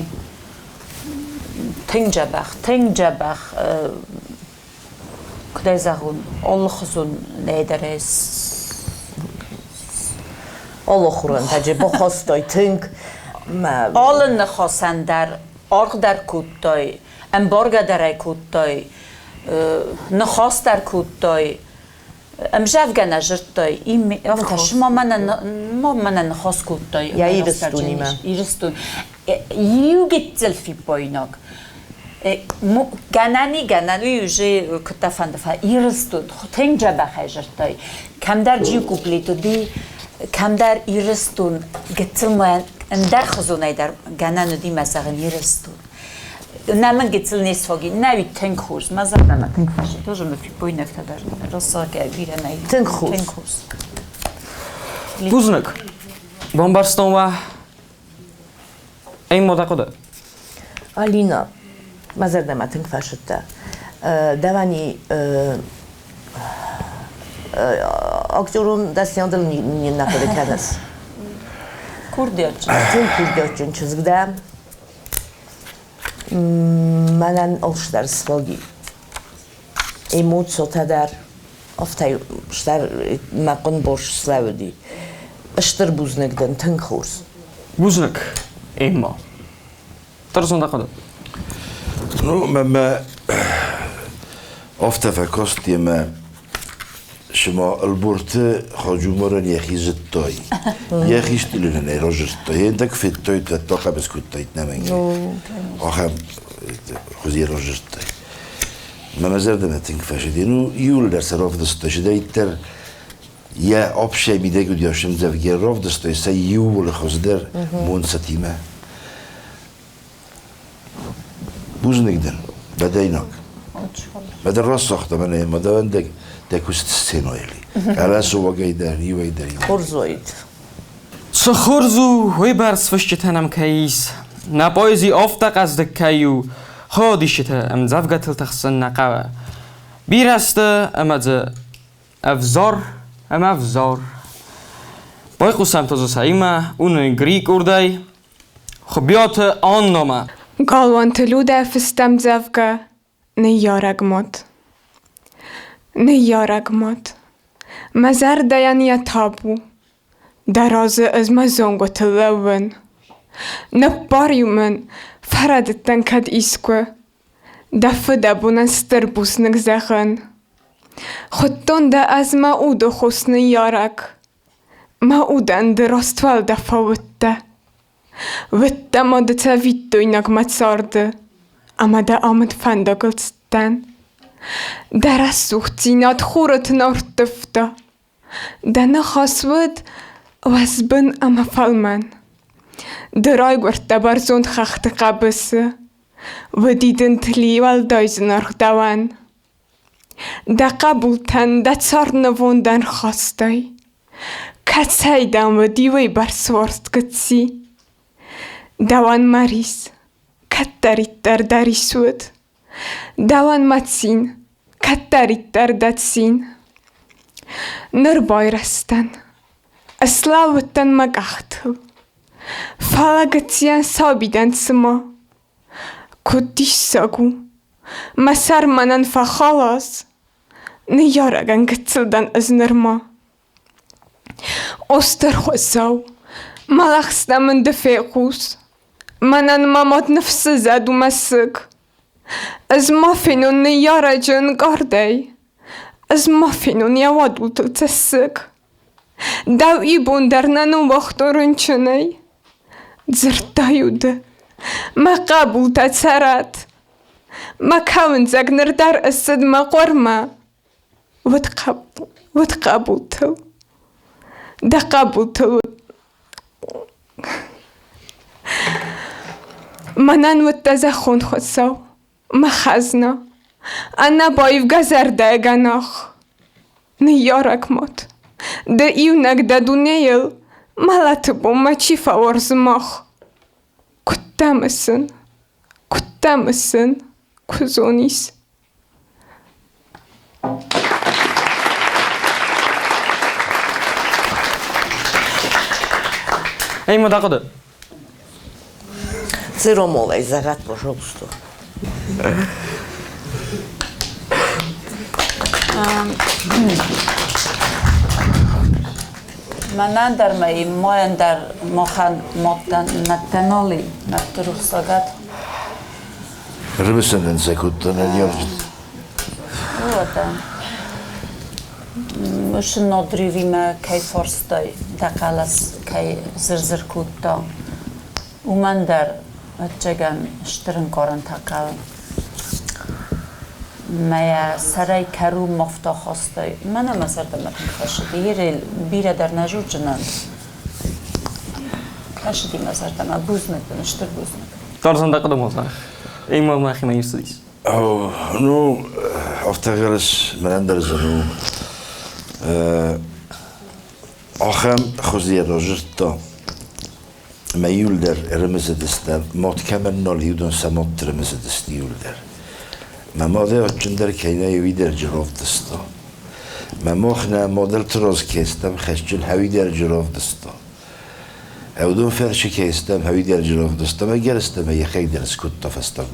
tengjabach kdaj zahun olkhzun nederes Allah'urun tacı bu hastay tünk ma alın khosandar orqdar kuttoy emborga daray kuttoy نخواستر کودتای امجاف گناه جرتای این آفتش ما من نخواست کودتای یا ایرستونی من ایرستون یوگت زلفی بایناک گنانی یوجه کتافند فا ایرستون تنگ جبه خی جرتای کم در جیو کوپلیتو دی کم در ایرستون گتل ما اندر خزونای در گنانو دی مثلا ایرستون نمن گتل نیست فاگی نوی تنگ خوز مزه نم تنگ فاشی تو جم فی پوی نکته در راستا که بیره نی تنگ خوز بوزنک بامبارستان و این مدقه ده آلینا مزر دم تنگ فاشته دوانی aktörün desteğinden ne kadar kendisi. Kurdiyatçı. Tüm Kurdiyatçı çizgide. Menen oluşlar svogi. Emocjo tadar. Oftay ştar makon boş slavdi. Iştır buznekden tınk hors. بوزنک ایما ترسون دقیقه نو ما افته فکست ما شما البورت خاجومران یخی زدتای یخیش دلونه نه راجستای اندک فتای تطاقه بسکوتایت نمینگه آخم خوزی راجستای ما مزردم تنگ فشدینو یول در سراف دستاش دایتر یا آبشه میده گود یاشم زفگر راف دستای سا یول خوزدر مون ستیمه بوز نگدن بدایناک بدن راست ساخته منه ما دوندگ دکوست سینایلی علا سوا گیدر یو گیدر Horzoid. چه خورزو وی برس فشت تنم کیس نپایزی آفتق از دکیو خودیشته ام زفگتل تخصن نقوه بیرسته امده افزار ام افزار بای قسم تازو سایمه اون گریک اردای خبیات آن نامه گالوان تلوده فستم زفگه نیارگمات مزر دیانی تابو درازه از مزونگو تلون نباریو من فردتن کد ایسکو دفه دبونن ستربوس نگزخن خودتون ده از ما اودو خسن یارگ ما اودن درستوال دفه وده ما ده تاوید دوینگ متسارده اما ده آمد فندگلستن در از سوختینات خورت نارتفته ده نخواست و از بن اما فلمن Droi gwerta barzond chacht qabысы. Вдиден тливал дойзнарх даван. Да qabultan da tsarna vondan khastai. Katsaidan vdivai barsvorst gtsi. Dawan maris. Kattarittar darisud. Dawan matsin. Kattarittar datsin. Nurboyrastan. Aslavuttan magachtu. Falagatsian sabidan tsma. Kudissagu. Masarmanan fa khalas. Niyaragan gtsildan aznarma. Osterkhosau. Malakhstamın defequs. Manan mamad nafsi zadu masik. Az mafinun niyarajan garday. Az mafinun yawadul tsasik. Daw ibun darnanu vaxtorunchunay. Zirtayude. ما قابل تسارات ما كون زقنر دار السد ما قرما وتقابلتو دا قابلتو منان والتزخون خدسو ما خزنا أنا بايف غزر دا غناخ نيارك موت دا ايونك دا دونيل ما لا تبو ما چيفا ورزماخ Kuttamısın, kuzonis. Эй, мудакуды. Цыромолай, загад, пожалуйста. Манан дар маи моян дар мохан моктан наттаноли наттурух сагат. Рыбысынан секуттан алёржит. Уата. Мушын нодривиме кай форстой дақалас кай зырзыркутто. Уман дар чеган штырын коран тақал. Мая сарай кару мофта хостой. Мана масардамат хашиди. Ирел бира дар нажур джанан. Хашиди масардама бузнакун, штыр бузнак. Тарзан дақыды молза. Эй, махина юсудис. Ну, автогарас менендерзану. Ахам خزیر راجرتا میول در رمز دستم مات کمر نالیودن سمات رمز دستیول در ماده آچندر کینه یوی در جراف دستا ماخنه مادر تراز کستم خشجن هوی در جراف دستا اودون فرش کستم هوی در جراف دستا اگر استم یخی در سکوت تفستم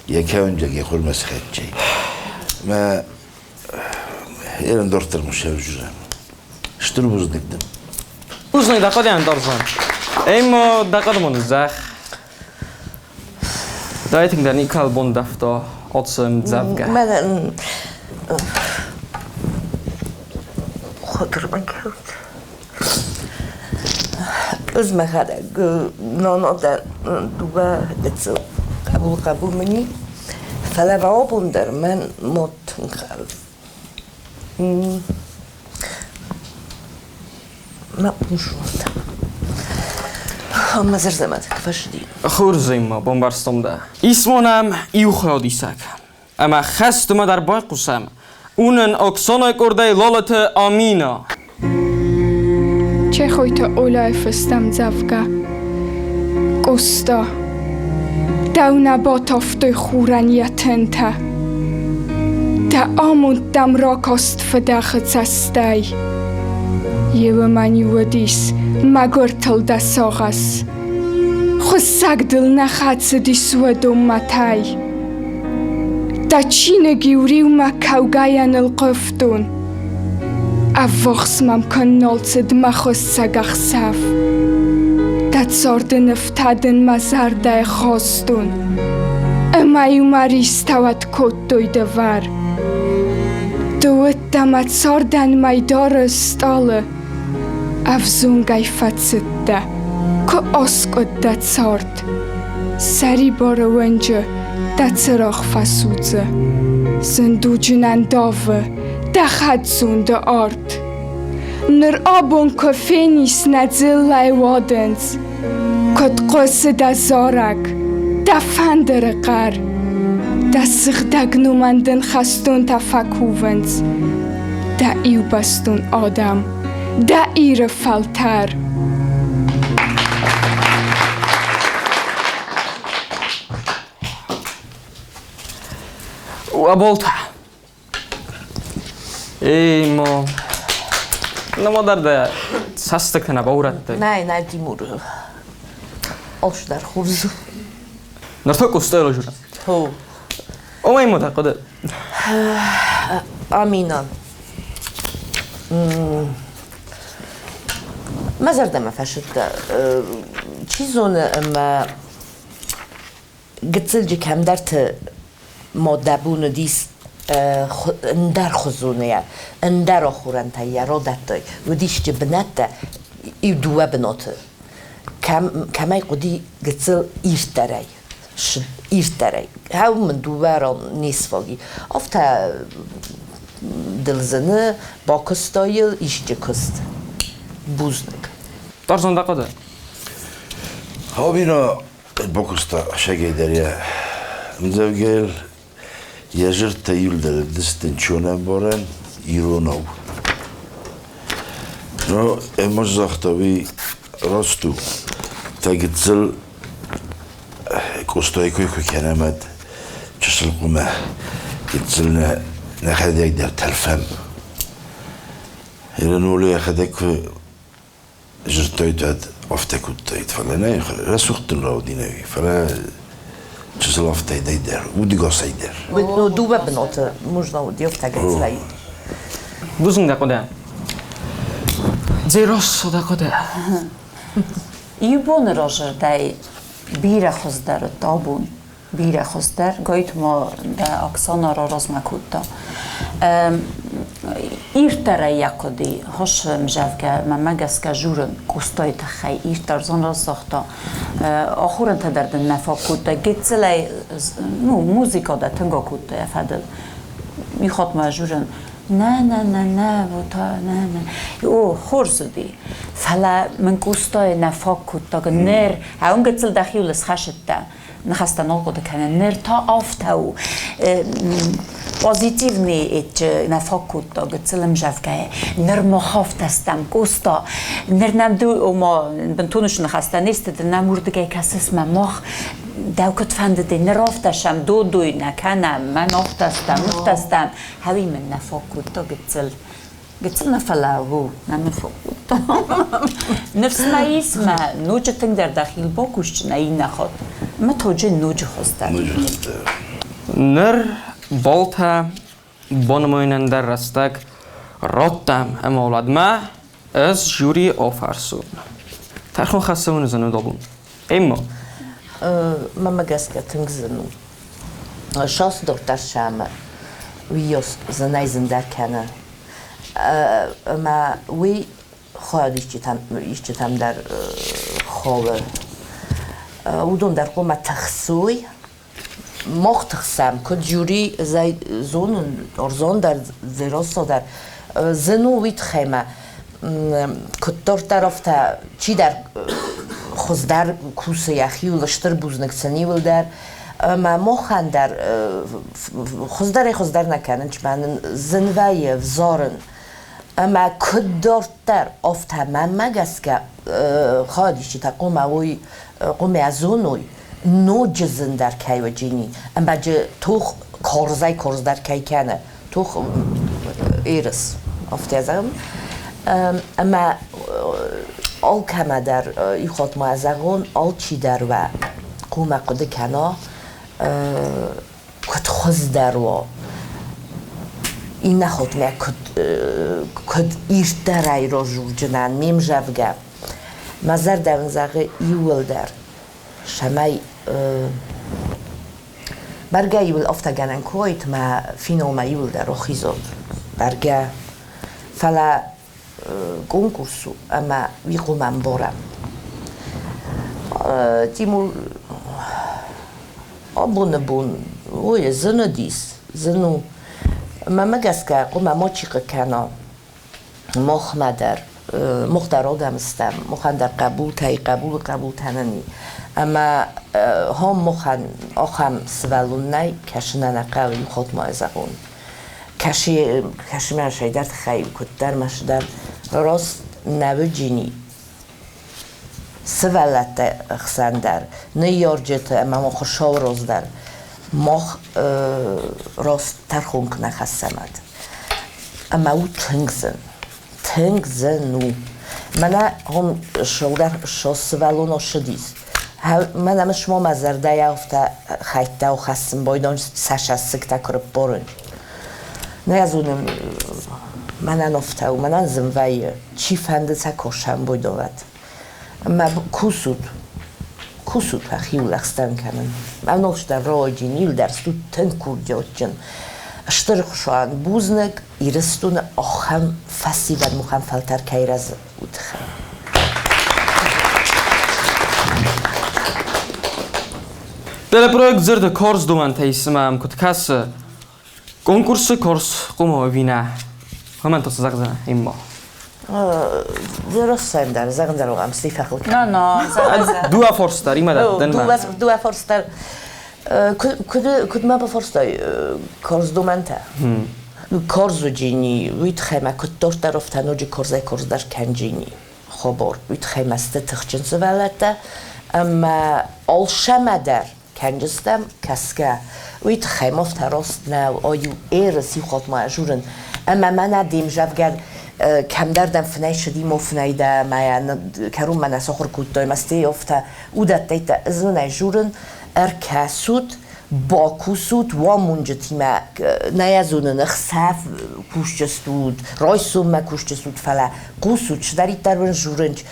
یکه اونجا یخول مسخد چی ما ایران دارتر مشاوجرم شتر بزدکدم Uznaj daqad yani Tarzan. Ejmo daqad mon zach. Dajting dan ikal bon dafta otsum zavga. من خاطر من کرد از مخدق نانا در دوبه دتسو قبول منی فلوه بندر من ماتن خلف ما بنشوفت هم زرزمت كفاش دي Goed zima bombarstomda. Ismonam iuchodisak. Ama khastuma dar boyqusam. Unen oksonay korday lolate amina. چه خویت اولای فستم زفگه قستا دو نبات افتوی خورانیتن تا آمود دم را کست فداخت سستی یو منی ودیس مگر تل دا ساغس خو سگ دل نخدس دی سودو متای دا چین گیوری و مکوگاین القفتون افوخس ممکن نالصد مخوز سگخ سف داد زاردن افتادن مزرده خواستون اما یوماری استواد کود دویده ور دوید دمت زاردن میدار استاله افزون گیفت سده که آسکود داد زارد سری باره ونجه داد سراخ فسوزه زندوجنن داوه دخد زونده آرد نر آبون که فینیس نزل لای وادنز کد قصد زارک دفندر قر دسخ دگنومندن خستون تفکوونز دا ایو بستون آدم دا ایر فلتر و بولتا ای ما نمادر ده سست کنه باورت ده نه تیمور آش در خورزو نرتا کسته الو جورم هو او این متقده آمینان مزرده ما فشد چیزون اما قتل جي كم درت مادبون دیس اندر خزونه اندر آخورن تایی را دتای و دیش جه بنت ای دوه بناته کمی قدی قتل ایرت داری هاو من دوه را نیست واقعی افتا دلزنه با کستایل ایش جه کست بوزنگ دارزان دقده ها بینا بکستا شگه دریا مزوگل یجر تایل در دستن چونم بارن ایروناو نو اماش زاختاوی راستو تا گتزل کستایی که کنمد چسل قمه گتزل نخدک در تلفم ایرانولو یخدک جرتای تاد افتکود تاید فلا نه رسوختن راو دینوی فلا چسل افتای در و دیگه سای در نو دوه بناته مجنا و دیفت قتلی بوزنگ دقده زیراس دقده ایبون راجر دای بیر خزدر تابون بیر خزدر گایت ما دا اکسانا را راز مکود دا ایرتر یکودی هاش مجاوگه ممگس که جورن کستای تخی ایرتر زن را ساختا آخورن تدردن نفا کود دا گیت زلی موزیکا دا تنگا کود دا فدل میخواد ما جورن نه و تا نه او خورزدی فلا من کستای نفا کود دا نر اون گیت زل دخیولس خشت دا نخسته ناقوده کنه نر تا آفتاو پوزیتیونی ایچ نفاکود دا گتسلم جفگه نر مخافت استم کوستا نر نمدو او ما بنتونش نخسته نیست ده نموردگه کس اسم مخ دو کت فنده ده نر آفتشم دوی نکنم من آفت استم هوی من نفاکود دا گتسل نفلاو نفاکود دا نفس ما اسم نوچه تنگ در داخل با کشت نایی نخواد ما توجه نوچه خوسته نر بالتا بانموینن در رستک راتم امولاد ما از جوری آفرسون ترخون خسته ون زنو دابون اما ما مگس که تنگ زنو شاس دکتر شامه ویوس زنای زندر کنه ما وی خواهد ایشتی تم در خوابه ودون در قوم تخصوی مختخسم که جوری زون ارزان در زیراستا در زنو وید خیمه که در طرف تا چی در خزدر کوس یخی و لشتر بوزنک سنی ول در ما مخن در خزدر نکنن چی من زنوی وزارن اما که در افته من مگس که خواهدیشی تا قوم ازونوی نو جزن در کی و جینی اما توخ کارز در کی کنه توخ ایرس افته ازم اما آل کمه در ای خود ما ازگون آل چی در و قوم قده کنه کد خوز در و این نخود می کد ایرت در ای را جور جنن میم جوگه مزر در انزاقه ایول در شمای برگه ایول افتا گنن کویت ما فینو ما ایول در روخی زود برگه فلا کنکورسو اما ویقو من بارم تیمور بون وی زنو دیس زنو ما مگس که قوم ما چیقه کنه مخ مدر مختار آدم استم مخن در قبول قبول تننی اما هم مخن آخم سوالون نی کشنن نقاوی خود ما ازاون کشی من شیدر خیلی کدر مشدر راست نوجینی سوالت خسندر نه یارجت اما ما خوشاو روز در مخ راست ترخونک نخستمد اما او تنگزن و من هم شو سوالون شدیست من هم شما مزرده یافته خیطه و خستم بایدان سش از سکته کرب برن نه از اونم من نفته و من زنوی چی فنده سا کشم بایدوت اما کسود خیلی لخستن کنن من نوشته رای جینیل درستو تن کردیات جن اشتر خوشان بوزنگ ایرستون آخم فسی و مخم فلتر کیرز بودخم در پروژه زرد کارز دومن تیسمم کد کس کنکورس کارز قوم وینه همین تو زغزنه ایما درست سندر زغن رو هم سیف خود نه دو فرستر ایما دو فرستر کد ما بفرستای کارز دومن تا کارزو جینی وید خیمه کد داشت در افتانو جی کارز در کنجینی خبر وید خیمه است تخچن سوالته اما آلشمه در کنجستم کسکه وید خیمه افتراست نو آیو ایرسی خود ما اجورن اما من ادیم جفگر کم دردم فنای شدیم و فنای ده من کروم من سخر کود دایم استی افته او دت دیت ازن اجورن کسود با کسود و منجتیمه نیازونه نخسف کوشتستود رایسوم ما کوشتستود فلا قوسود شدارید در بن جورنج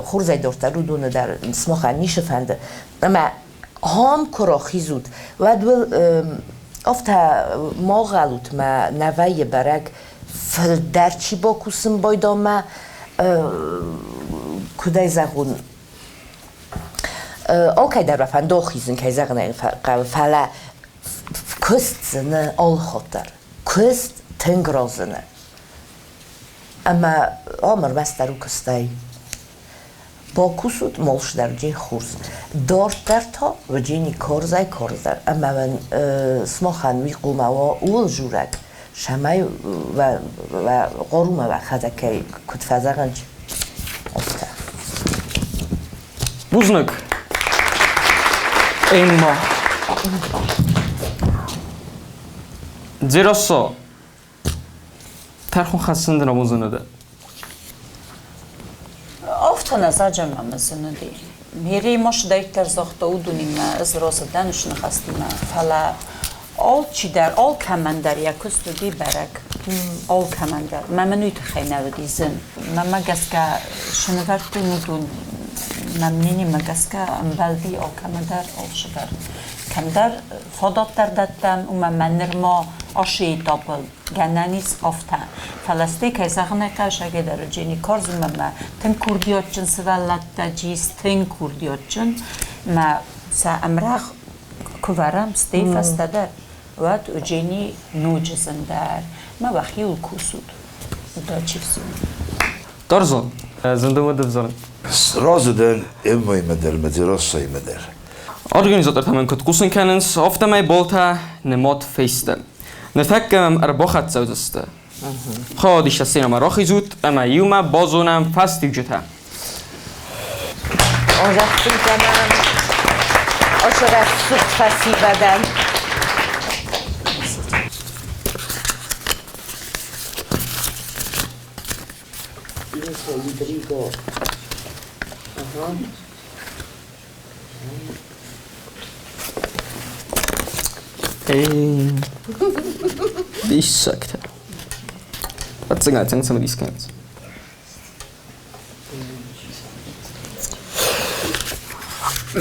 خورزای دورتر رو دونه در سماخه نیشه فنده اما هم کراخی زود و دول افته ما غلط ما نوای برگ در چی با کسم بایدا ما کدای زغون اوکی در رفن داخیزن که زغن فلا کست زنه آل خاطر کست تنگ رازنه اما آمر بست در او کستای با کسود مالش در جین خورز دارت در تا و جینی کارزای کارزدر اما من سماخن وی قومه و اول جورک شمای و قرومه و خدکه کتفزغنج افته بوزنک ایما زیراسا ترخون خستند نموزنه ده افتانه زجم هم زنده میری ماش دایتر زاخته او دونیم از راز دنش نخستیم فلا آل چی در آل کمندر یکست دی برگ آل کمندر ممنوی تخینه و دی زن مگس که شنورد نودون ممنینی مگس که امبلدی آل کمندر آل شبر کمدر فادات در دادم و منر ما آشی دابل گنانیز آفتن فلسطی که زغنه قش اگه در جینی کارزم ما تن کردیات جن سوالت دجیز تن کردیات جن ما سا امرخ کوارم ستیف است در وقت اجینی نوجزن در ما وخیول کوسود دا چیفسون دارزان زنده مده بزارن رازدن امای مدر مدرسای مدر Organisator تمام كنت قوسن كاننس أفتا ما يبولتا نمات فيستا نفكم أرباخت زودستا خادش السينما ما راخي زود أما يوما بازونم فاستي جتا آرختون کنم آشار از سوپ فسی بدن این سلیدریگو Die suckte. Wat zijn uit some of these cans?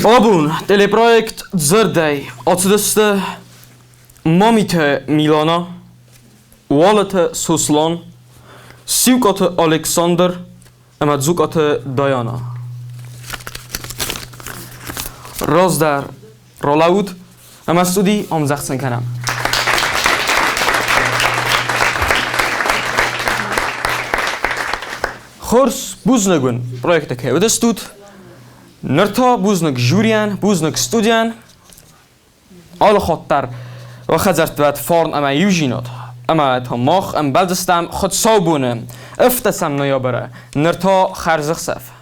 Abun, teleprojekt Zerdej. Odsudeste Mamite Milana, Walete Suslan, Siukate Alexander en Matzukate Diana. Rozdar Rollout. اما استودی آموزخصن کنم خورس بوزنگون پروژه که ودستود نرتا بوزنگ جوریان بوزنگ استودیان آل خاطر و خزرت وقت فارن اما یوجینات اما تماخ ام بلدستم خود صابونه افتسم نیابره نرتا خرزخ سف